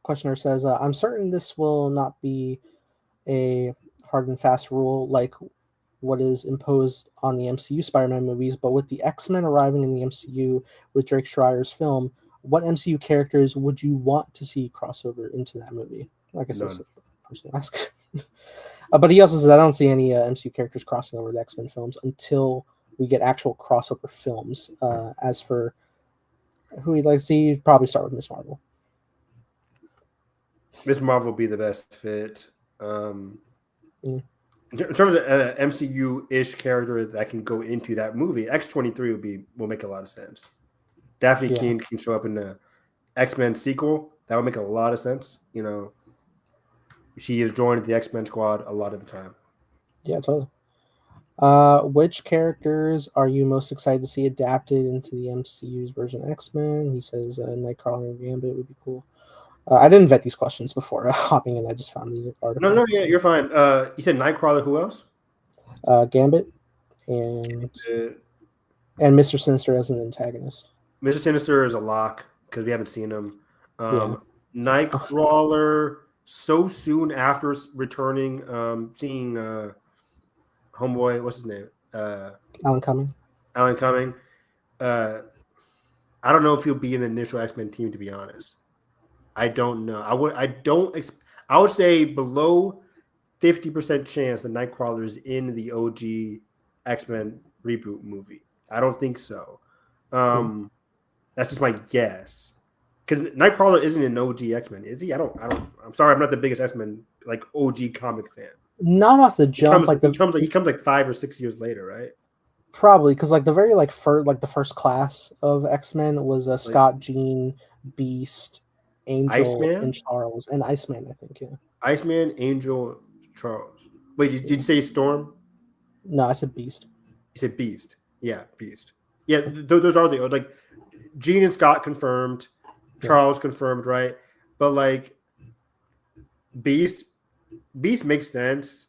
Questioner says, I'm certain this will not be a hard and fast rule like what is imposed on the MCU Spider-Man movies, but with the X-Men arriving in the MCU with Drake Schreier's film, what MCU characters would you want to see crossover into that movie? Like I said, personal ask. But he also says, I don't see any MCU characters crossing over the X-Men films until we get actual crossover films. As for who he'd like to see, you'd probably start with Miss Marvel. Miss Marvel will be the best fit. In terms of MCU-ish character that can go into that movie, X-23 will make a lot of sense. Daphne Yeah. Keane can show up in the X-Men sequel. That would make a lot of sense. She is joined the X-Men squad a lot of the time. Yeah, totally. Which characters are you most excited to see adapted into the MCU's version of X-Men? He says Nightcrawler and Gambit would be cool. I didn't vet these questions before hopping in. I just found the article. No, yeah, you're fine. You said Nightcrawler. Who else? Gambit and Uh, Mr. Sinister as an antagonist. Mr. Sinister is a lock because we haven't seen him. Yeah. Nightcrawler so soon after returning, seeing homeboy, what's his name? Alan Cumming. Alan Cumming. I don't know if he'll be in the initial X-Men team, to be honest. I don't know. I would say below 50% chance that Nightcrawler is in the OG X-Men reboot movie. I don't think so. That's just my guess. Because Nightcrawler isn't an OG X-Men, is he? I'm sorry, I'm not the biggest X-Men like OG comic fan. Not off the jump. He comes like 5 or 6 years later, right? Probably because like the very the first class of X-Men was Scott, Jean, Beast, Angel, Iceman? and Charles, and Iceman. I think Iceman, Angel, Charles. Wait, did you say Storm? No, I said Beast. You said Beast. Yeah, Beast. Yeah, those are the like Jean and Scott confirmed, Charles confirmed, right? But like Beast makes sense.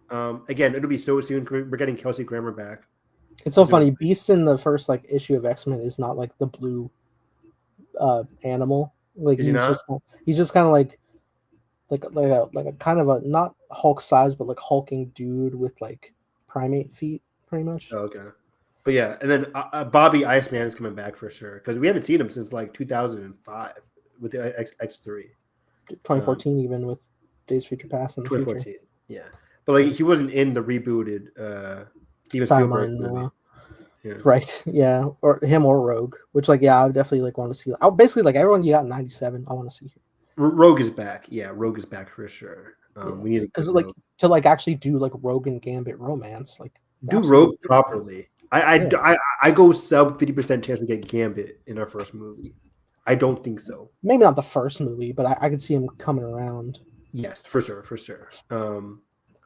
Again, it'll be so soon. We're getting Kelsey Grammer back. It's so funny. Beast in the first like issue of X-Men is not like the blue animal. Like is he not? He's just kind of like a kind of a not Hulk size, but like hulking dude with like primate feet, pretty much. Oh, okay. But yeah, and then Bobby Iceman is coming back for sure because we haven't seen him since like 2005 with the X3. 2014 even with Days of Future Past in the 2014. Future. Yeah, but like he wasn't in the rebooted Steven Spielberg movie. Yeah. Right. Yeah, or him or Rogue, which like I would definitely like want to see. Basically like everyone you got in 97, I want to see here. Rogue is back. Yeah, Rogue is back for sure. We need because like to like actually do like Rogue and Gambit romance, like do Rogue properly. I go sub 50% chance we get Gambit in our first movie. I don't think so. Maybe not the first movie, but I could see him coming around. Yes, for sure.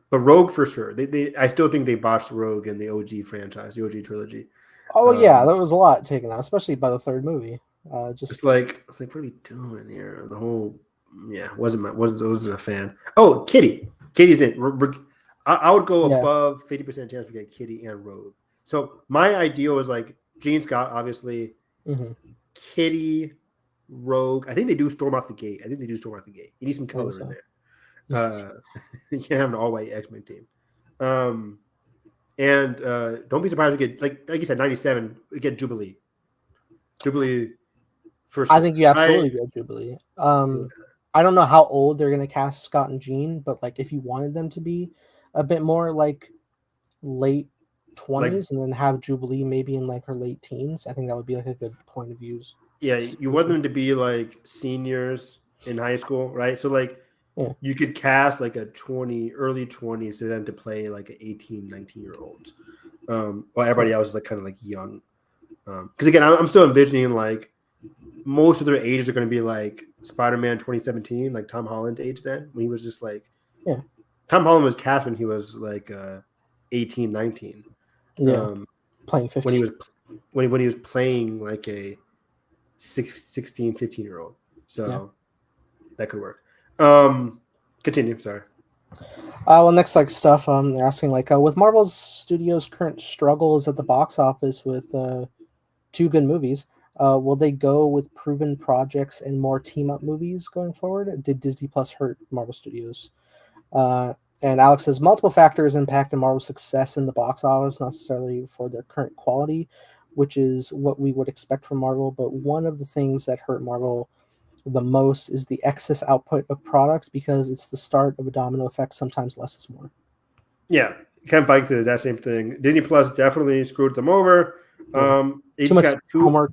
But Rogue for sure. I still think they botched Rogue in the OG franchise, the OG trilogy. Oh yeah, there was a lot taken out, especially by the third movie. It's like what are we doing here? The whole wasn't a fan. Oh, Kitty's in. I would go above 50% chance we get Kitty and Rogue. So my ideal is like Jean Scott, obviously, Kitty, Rogue. I think they do Storm off the gate. You need some color in there. You can't have an all-white X-Men team. And don't be surprised to get like you said, 97. We get Jubilee. For sure. I think you absolutely get Jubilee. I don't know how old they're gonna cast Scott and Jean, but like if you wanted them to be a bit more like late 20s and then have Jubilee maybe in like her late teens, I think that would be like a good point of view. Yeah, you want them to be like seniors in high school, right? So like you could cast like a early 20s to them to play like an 18, 19-year-olds. While everybody else is like kind of like young. Because again, I'm still envisioning like most of their ages are going to be like Spider-Man 2017, like Tom Holland's age then, when he was just like Tom Holland was cast when he was like 18, 19. Playing 15. When he was playing like a 16, 15-year-old. So that could work. Continue. Sorry. Well, next like stuff. They're asking like with Marvel Studios' current struggles at the box office with 2 good movies, will they go with proven projects and more team up movies going forward? Did Disney Plus hurt Marvel Studios? And Alex says multiple factors impacted Marvel's success in the box office, not necessarily for their current quality, which is what we would expect from Marvel. But one of the things that hurt Marvel the most is the excess output of product because it's the start of a domino effect. Sometimes less is more. Yeah, Ken Feige did that same thing. Disney Plus definitely screwed them over. Too much homework.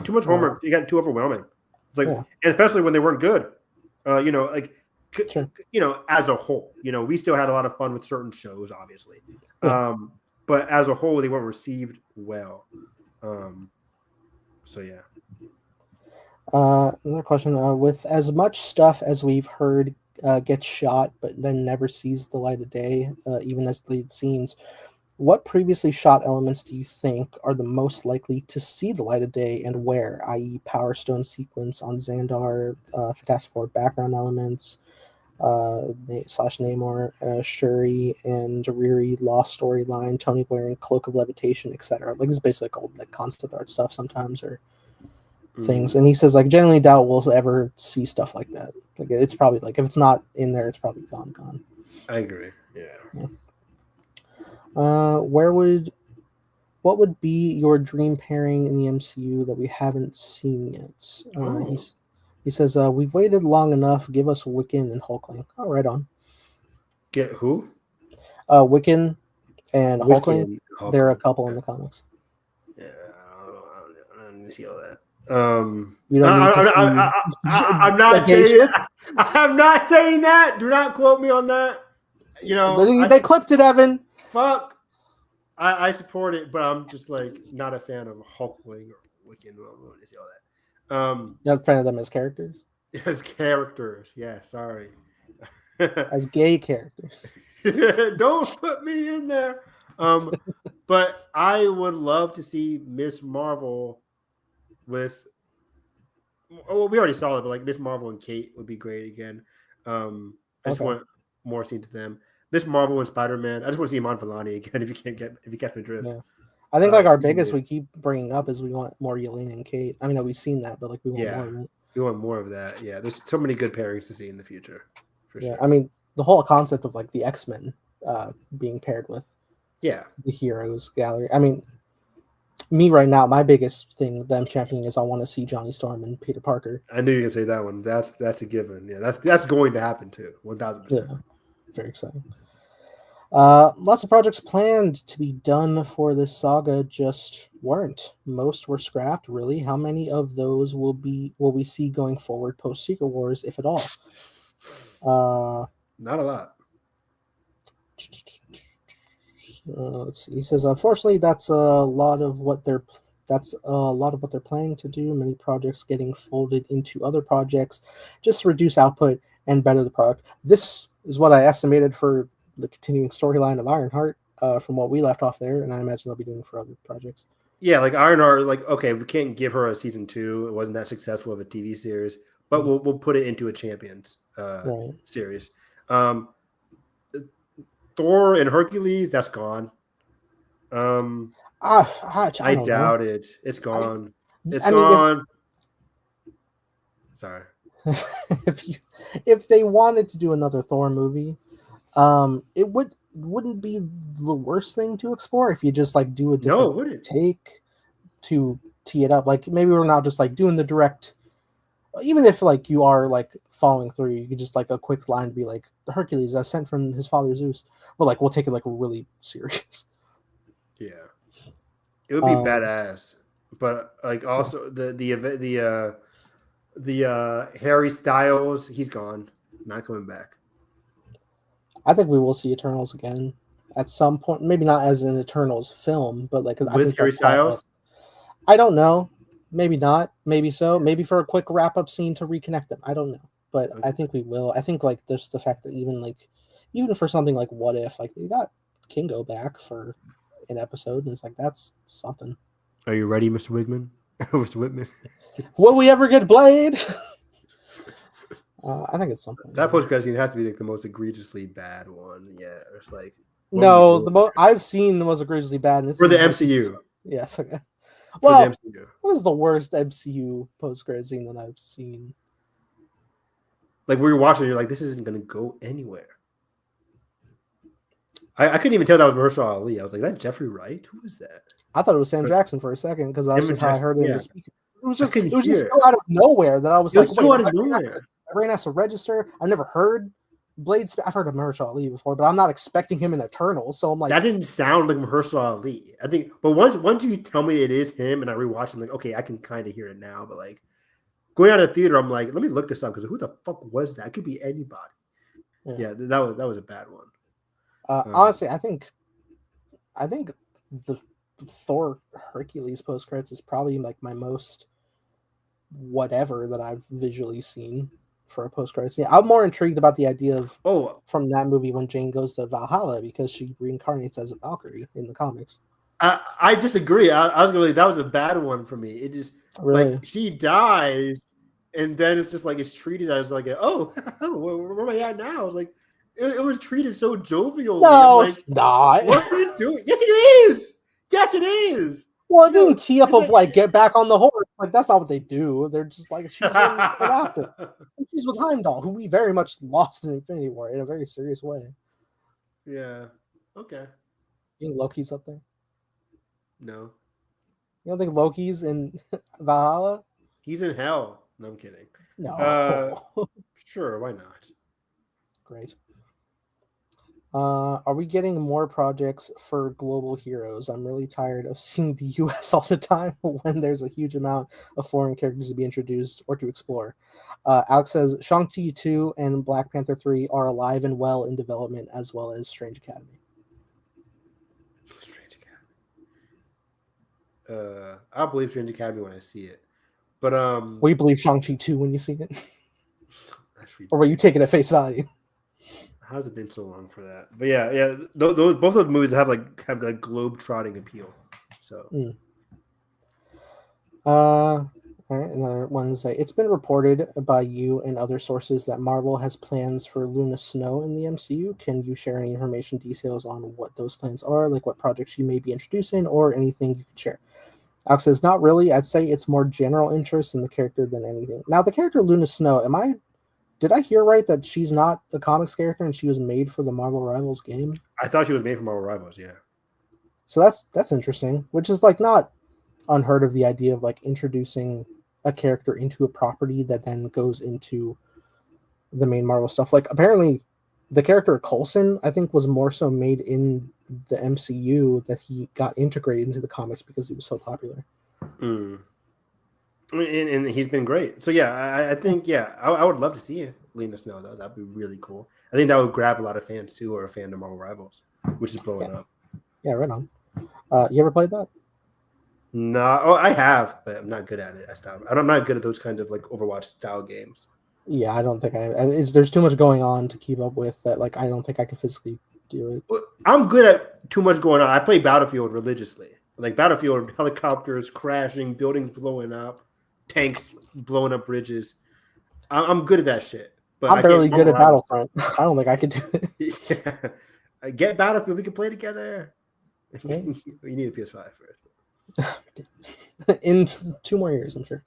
Too much homework. You got too overwhelming. It's like, and especially when they weren't good. As a whole, we still had a lot of fun with certain shows, obviously. But as a whole, they weren't received well. So yeah. Another question: with as much stuff as we've heard gets shot, but then never sees the light of day, even as lead scenes, what previously shot elements do you think are the most likely to see the light of day, and where? I.e., Power Stone sequence on Xandar, Fantastic Four background elements, slash Namor, Shuri and Riri Lost storyline, Tony wearing Cloak of Levitation, etc. Like this is basically like old like concept art stuff sometimes or things. And he says like generally doubt we'll ever see stuff like that. Like it's probably like if it's not in there, it's probably gone. I agree. Yeah. What would be your dream pairing in the MCU that we haven't seen yet? He says, we've waited long enough. Give us Wiccan and Hulkling. Oh, right on. Get who? Wiccan and Hulkling. Hulkling. They're a couple in the comics. Yeah, I don't see all that. You don't need to I'm not saying. I'm not saying that. Do not quote me on that. You know, they clipped it, Evan. Fuck. I support it, but I'm just like not a fan of Hulkling or Wiccan. I don't want to see all that. Not a fan of them as characters. As characters, yeah. Sorry. As gay characters. Don't put me in there. But I would love to see Miss Marvel with. Well, we already saw it, but like Miss Marvel and Kate would be great again. I just want more scenes to them. Miss Marvel and Spider-Man. I just want to see Iman Vellani again. If you catch my drift. Yeah. I think like our biggest we keep bringing up is we want more Yelena and Kate. I mean, we've seen that, but like we want more of it. We want more of that. Yeah, there's so many good pairings to see in the future. For sure. I mean, the whole concept of like the X-Men being paired with the Heroes Gallery. I mean, me right now, my biggest thing that I'm championing is I want to see Johnny Storm and Peter Parker. I knew you were gonna say that one. That's a given. Yeah, that's going to happen too. 1000%. Yeah, very exciting. Lots of projects planned to be done for this saga just weren't. Most were scrapped. Really, how many of those will we see going forward post Secret Wars, if at all? Not a lot. Let's see. He says, unfortunately, that's a lot of what they're planning to do. Many projects getting folded into other projects just to reduce output and better the product. This is what I estimated for the continuing storyline of Ironheart from what we left off there, and I imagine they'll be doing for other projects. Yeah, like Ironheart, like okay, we can't give her a season 2. It wasn't that successful of a TV series, but we'll put it into a Champions series. Thor and Hercules, that's gone. I doubt it. It's gone. It's gone. Sorry. If they wanted to do another Thor movie, it wouldn't be the worst thing to explore if you just like do a different take to tee it up. Like maybe we're not just like doing the direct. Even if like you are like following through, you could just like a quick line to be like Hercules that's sent from his father Zeus, but like we'll take it like really serious. Yeah, it would be badass, but like also the Harry Styles, he's gone, not coming back. I think we will see Eternals again at some point. Maybe not as an Eternals film, but like with Harry Styles. I don't know. Maybe not. Maybe so. Maybe for a quick wrap-up scene to reconnect them. I don't know. But I think we will. I think like there's the fact that even for something like What If, like they got Kingo back for an episode, and it's like that's something. Are you ready, Mr. Wigman? Mr. Whitman? Will we ever get Blade? I think it's something. That post-credit scene has to be like the most egregiously bad one. Yeah, it's like no, I've seen the most egregiously bad, and it's for the MCU. Yes, okay. Well, what is the worst MCU post-credit scene that I've seen? Like we were watching, you're like, this isn't going to go anywhere. I couldn't even tell that was Mahershala Ali. I was like, that Jeffrey Wright? Who is that? I thought it was Sam Jackson for a second because that's just how I heard it in the speaker. It was just so out of nowhere that I was like, so out of nowhere. My brain has to register. I've never heard Blade. I've heard of Mahershala Ali before, but I'm not expecting him in Eternal. So I'm like, that didn't sound like Mahershala Ali. I think, but once you tell me it is him, and I rewatch it, I'm like, okay, I can kind of hear it now. But like going out of the theater, I'm like, let me look this up because who the fuck was that? It could be anybody. Yeah, that was a bad one. Honestly, I think the Thor Hercules post credits is probably like my most whatever that I've visually seen for a post credits. Yeah, I'm more intrigued about the idea of from that movie when Jane goes to Valhalla because she reincarnates as a Valkyrie in the comics. I disagree. I was going to that was a bad one for me. It just Really? like she dies, and then it's just like it's treated as like where am I at now? I was like it was treated so jovially. No, I'm like, it's not. what are you doing? Yes, it is. Yes, it is. Well, it didn't tee up of like get back on the horse. Like that's not what they do. They're just like she's an actor. She's with Heimdall, who we very much lost in Infinity War in a very serious way. Yeah. Okay. You think Loki's up there? No. You don't think Loki's in Valhalla? He's in hell. No, I'm kidding. No. Sure, why not? Great. Are we getting more projects for global heroes? I'm really tired of seeing the US all the time when there's a huge amount of foreign characters to be introduced or to explore. Alex says Shang-Chi 2 and Black Panther 3 are alive and well in development, as well as Strange Academy. Strange Academy. I'll believe Strange Academy when I see it. But will you believe Shang-Chi 2 when you see it? Or will you take it at face value? How's it been so long for that? But yeah. Those both of the movies have globe-trotting appeal. So. All right, another one is it's been reported by you and other sources that Marvel has plans for Luna Snow in the MCU. Can you share any information, details on what those plans are, like what projects she may be introducing, or anything you can share? Alex says, not really. I'd say it's more general interest in the character than anything. Now, the character Luna Snow, did I hear right that she's not a comics character and she was made for the Marvel Rivals game? I thought she was made for Marvel Rivals, yeah. So that's interesting, which is like not unheard of, the idea of like introducing a character into a property that then goes into the main Marvel stuff. Like apparently the character Coulson, I think, was more so made in the MCU that he got integrated into the comics because he was so popular. And he's been great. So yeah, I think I would love to see Luna Snow though. That'd be really cool. I think that would grab a lot of fans too, or a fan of Marvel Rivals, which is blowing up. Yeah, right on. You ever played that? No, I have, but I'm not good at it. I'm not good at those kinds of like Overwatch style games. Yeah, I don't think there's too much going on to keep up with that. Like, I don't think I can physically do it. I'm good at too much going on. I play Battlefield religiously. Like Battlefield, helicopters crashing, buildings blowing up, tanks blowing up bridges. I'm good at that shit. But I'm barely good at Battlefront. I don't think I could do it. Yeah. Get Battlefield. We can play together. Yeah. You need a PS5 first. In 2 more years, I'm sure.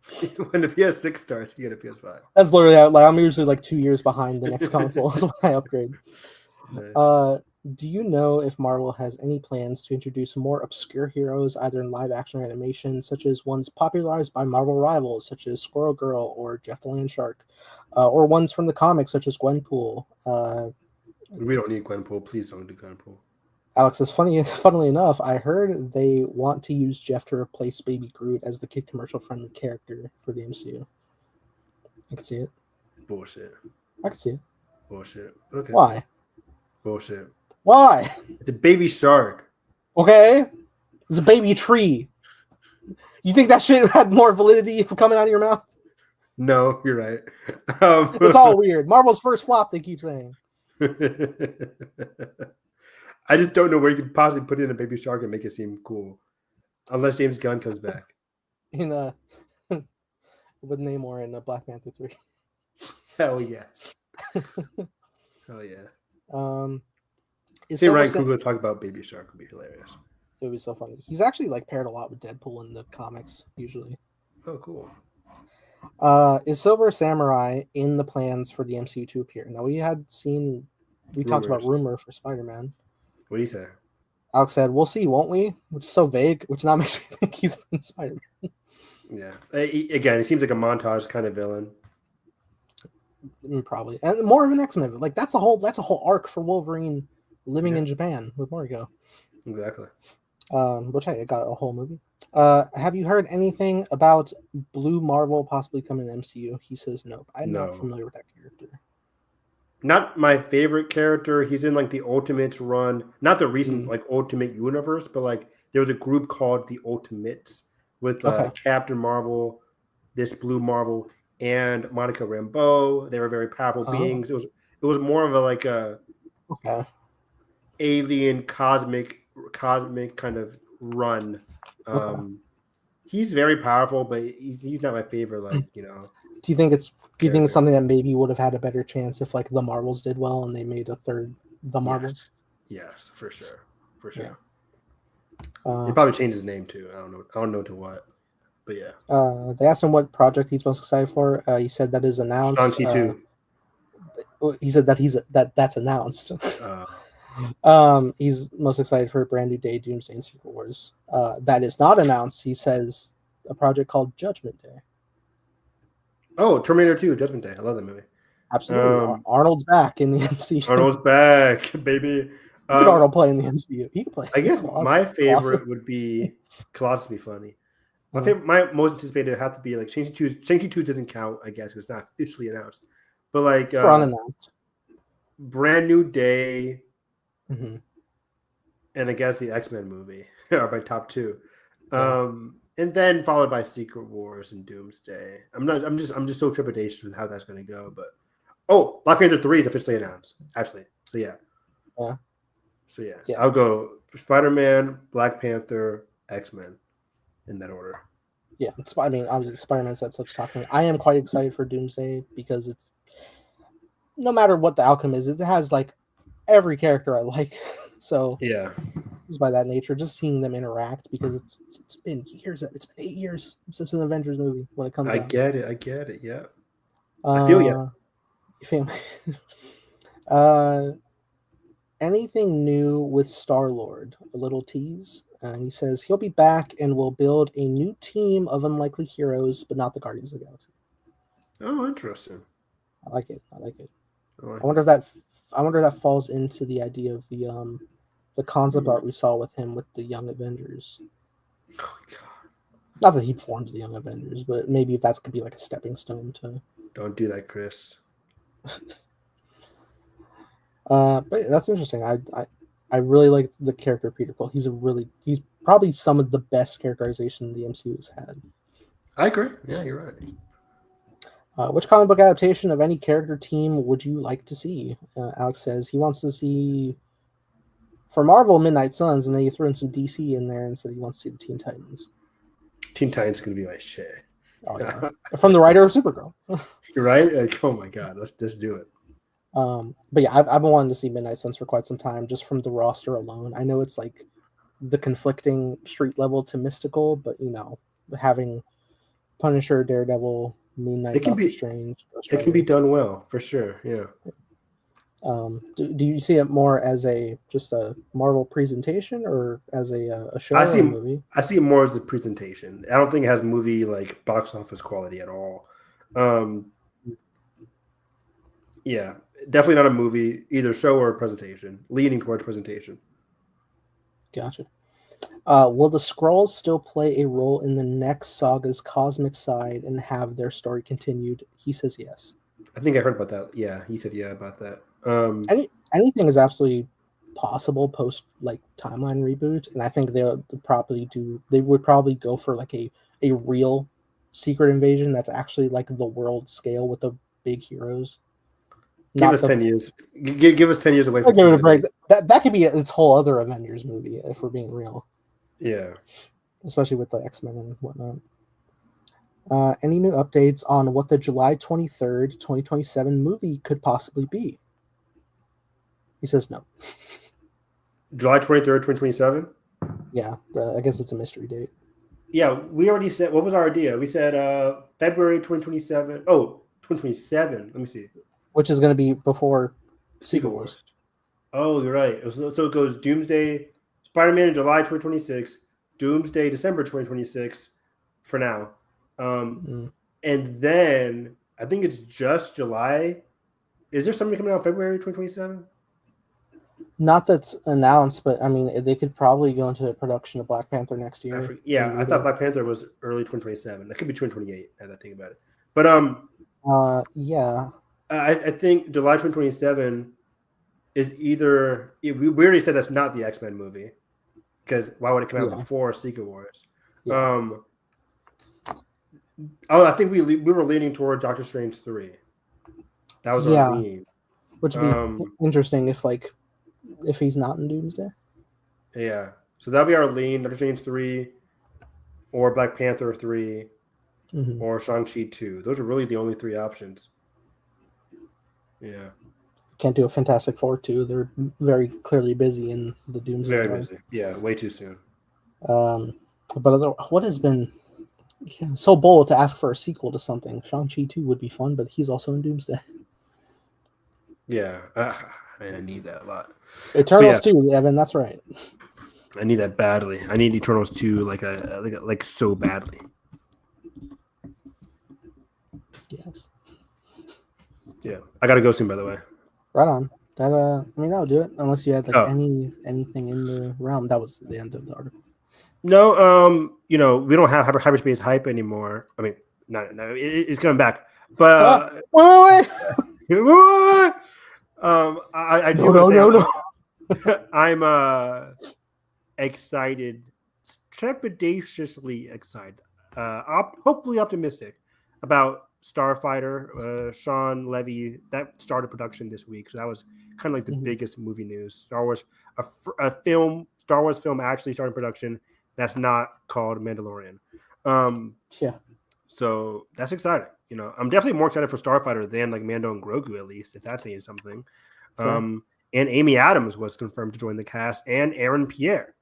When the PS6 starts, you get a PS5. That's literally like I'm usually like 2 years behind the next console is when I upgrade. Nice. Do you know if Marvel has any plans to introduce more obscure heroes, either in live action or animation, such as ones popularized by Marvel rivals, such as Squirrel Girl or Jeff the Land Shark, or ones from the comics, such as Gwenpool? We don't need Gwenpool. Please don't do Gwenpool. Alex is funnily enough, I heard they want to use Jeff to replace Baby Groot as the kid commercial-friendly character for the MCU. I can see it. Bullshit. I can see it. Bullshit. Okay. Why? Bullshit. Why? It's a baby shark. Okay. It's a baby tree. You think that shit had more validity coming out of your mouth? No, you're right. It's all weird. Marvel's first flop, they keep saying. I just don't know where you could possibly put in a baby shark and make it seem cool. Unless James Gunn comes back. In with Namor in Black Panther 3. Hell yes. Hell yeah. See Ryan Coogler talk about baby shark would be hilarious. It would be so funny. He's actually like paired a lot with Deadpool in the comics usually. Oh, cool. Is Silver Samurai in the plans for the MCU to appear? Now we talked about rumor for Spider-Man. What do you say? Alex said, "We'll see, won't we?" Which is so vague, which now makes me think he's in Spider-Man. Yeah. Again, he seems like a montage kind of villain. Probably, and more of an X-Men. Like that's a whole arc for Wolverine living in Japan with Morrigo. Exactly. Which I got a whole movie. Have you heard anything about Blue Marvel possibly coming to MCU? He says nope. I'm not familiar with that character. Not my favorite character. He's in like the Ultimates run, not the recent like Ultimate Universe, but like there was a group called the Ultimates with Captain Marvel, this Blue Marvel, and Monica Rambeau. They were very powerful beings. It was more of a alien cosmic kind of run. He's very powerful, but he's not my favorite. Do you think it's something that maybe would have had a better chance if the Marvels did well and they made a third The Marvels? Yes, for sure. Yeah. He probably changed his name too. I don't know to what, but yeah. They asked him what project he's most excited for. He said that is announced. Shang-Chi 2. He said that that's announced. He's most excited for a brand new day, Doomsday and Secret Wars. That is not announced. He says a project called Judgment Day. Oh, Terminator 2, Judgment Day. I love that movie. Absolutely. Arnold's back in the MCU. Arnold's back, baby. Who could Arnold play in the MCU? He could play. I guess my favorite would be Colossus. Would be funny. My most anticipated would have to be Shang-Chi 2. Shang-Chi 2 doesn't count, I guess, it's not officially announced. But for unannounced. Brand New Day, and I guess the X-Men movie are my top two. And then followed by Secret Wars and Doomsday. I'm just so trepidatious with how that's going to go. But Black Panther 3 is officially announced, actually. So yeah. So yeah. I'll go Spider-Man, Black Panther, X-Men in that order. Yeah, obviously Spider-Man's had such talking. I am quite excited for Doomsday because it's no matter what the outcome is, it has every character I like. So yeah. Just by that nature, just seeing them interact because it's been years. It's been 8 years since an Avengers movie when it comes out. I get it. Yeah. I feel you. You feel me? Anything new with Star-Lord? A little tease. And he says he'll be back and will build a new team of unlikely heroes, but not the Guardians of the Galaxy. Oh, interesting. I like it. I wonder if that falls into the idea of the concept art we saw with him with the Young Avengers. Oh my god! Not that he forms the Young Avengers, but maybe if that could be a stepping stone to. Don't do that, Chris. But that's interesting. I really like the character Peter Quill. He's probably some of the best characterization the MCU has had. I agree. Yeah, you're right. Which comic book adaptation of any character team would you like to see? Alex says he wants to see, for Marvel, Midnight Suns, and then he threw in some DC in there and said he wants to see the Teen Titans. Teen Titans is going to be my shit. Oh, yeah. From the writer of Supergirl. You're right? Oh my god, let's do it. But yeah, I've been wanting to see Midnight Suns for quite some time, just from the roster alone. I know it's the conflicting street level to mystical, but having Punisher, Daredevil, Moon Knight, Doctor Strange. It can be done well, for sure. Yeah. Do you see it more as just a Marvel presentation or as a show or a movie? I see it more as a presentation. I don't think it has movie box office quality at all. Yeah, definitely not a movie, either show or presentation. Leaning towards presentation. Gotcha. Will the Skrulls still play a role in the next saga's cosmic side and have their story continued? He says yes. I think I heard about that. Yeah, he said yeah about that. Anything is absolutely possible post timeline reboot, and I think they would probably go for a real secret invasion that's actually the world scale with the big heroes. Give us 10 years. Give us 10 years away from give it a break. That could be its whole other Avengers movie if we're being real. Yeah. Especially with the X-Men and whatnot. Any new updates on what the July 23rd, 2027 movie could possibly be? He says no. July 23rd, 2027? Yeah, I guess it's a mystery date. Yeah, we already said, what was our idea? We said February 2027. Oh, 2027. Let me see. Which is going to be before Secret Wars. Oh, you're right. So it goes Doomsday, Spider-Man in July 2026, Doomsday December 2026 for now. And then I think it's just July. Is there something coming out February 2027? Not that's announced, but they could probably go into production of Black Panther next year. I thought Black Panther was early 2027. That could be 2028. Now that I think about it. But yeah. I think July 2027 is either we already said that's not the X-Men movie. because why would it come out Yeah. before Secret Wars? Yeah. I think we were leaning toward Doctor Strange 3. That was our lean. Which would be interesting if he's not in Doomsday. Yeah. So that'll be our lean: Doctor Strange 3, or Black Panther 3, or Shang-Chi 2. Those are really the only 3 options. Yeah. Can't do a Fantastic Four 2. They're very clearly busy in the Doomsday. Very busy. Yeah, way too soon. But what has been so bold to ask for a sequel to something? Shang-Chi 2 would be fun, but he's also in Doomsday. Yeah, I need that a lot. Eternals 2, Evan, that's right. I need that badly. I need Eternals 2 like so badly. Yes. Yeah, I gotta go soon. By the way. Right on. That that'll do it. Unless you had anything in the realm. That was the end of the article. No, we don't have hyperspace hype anymore. I mean, no, it's coming back. But wait. I do. No. I'm excited, trepidatiously excited, hopefully optimistic about Starfighter. Sean Levy, that started production this week, so that was kind of like the biggest movie news. Star Wars film actually started production. That's not called Mandalorian. So that's exciting. I'm definitely more excited for Starfighter than like Mando and Grogu, at least, if that's saying something. Sure. And Amy Adams was confirmed to join the cast, and Aaron Pierre.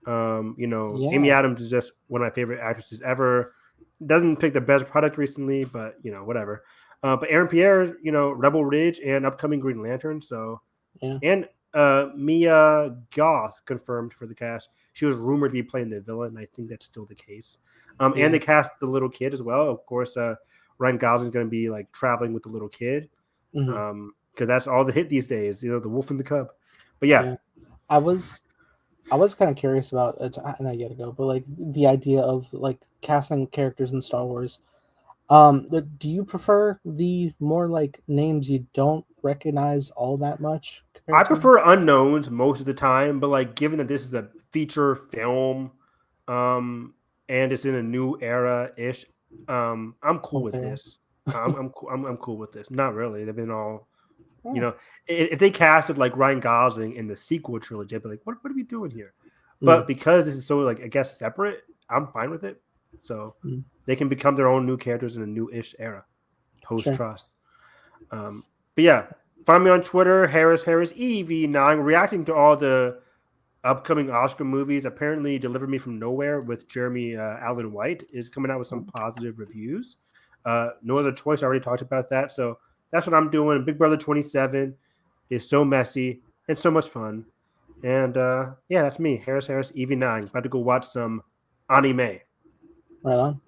Amy Adams is just one of my favorite actresses ever. Doesn't pick the best product recently, but whatever. But Aaron Pierre, Rebel Ridge and upcoming Green Lantern. So, and Mia Goth confirmed for the cast. She was rumored to be playing the villain. I think that's still the case. And they cast the little kid as well. Of course, Ryan Gosling is going to be like traveling with the little kid. Because that's all the hit these days. The Wolf and the Cub. But yeah. I was kind of curious about it, and I gotta go. But like the idea of like casting characters in Star Wars. Do you prefer the more like names you don't recognize all that much? I prefer unknowns most of the time, but like given that this is a feature film, and it's in a new era ish, I'm cool with this. I'm cool with this. Not really. They've been all, if they casted like Ryan Gosling in the sequel trilogy, I'd be like, what are we doing here? But because this is so like I guess separate, I'm fine with it. So they can become their own new characters in a new-ish era, post-Trust. But yeah, find me on Twitter, Harris EV9, reacting to all the upcoming Oscar movies. Apparently, Deliver Me From Nowhere with Jeremy Allen White is coming out with some positive reviews. No Other Choice, I already talked about that. So that's what I'm doing. Big Brother 27 is so messy and so much fun. And that's me, Harris EV9. About to go watch some anime. Right on.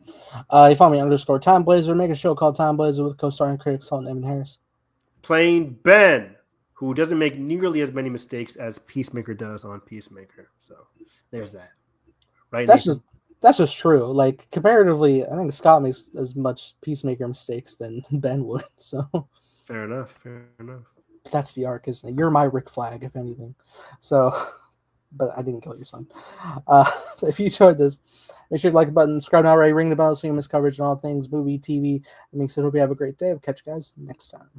You follow me _Time Blazer. Make a show called Time Blazer with co-starring critic Salt and Evan Harris. Playing Ben, who doesn't make nearly as many mistakes as Peacemaker does on Peacemaker. So there's that. Right? That's just true. Like comparatively, I think Scott makes as much Peacemaker mistakes than Ben would. So fair enough. That's the arc, isn't it? You're my Rick Flag, if anything. So. But I didn't kill your son. So if you enjoyed this, make sure to like the button, subscribe now, ring the bell so you miss coverage on all things movie, TV. It makes it. Hope you have a great day. We'll catch you guys next time.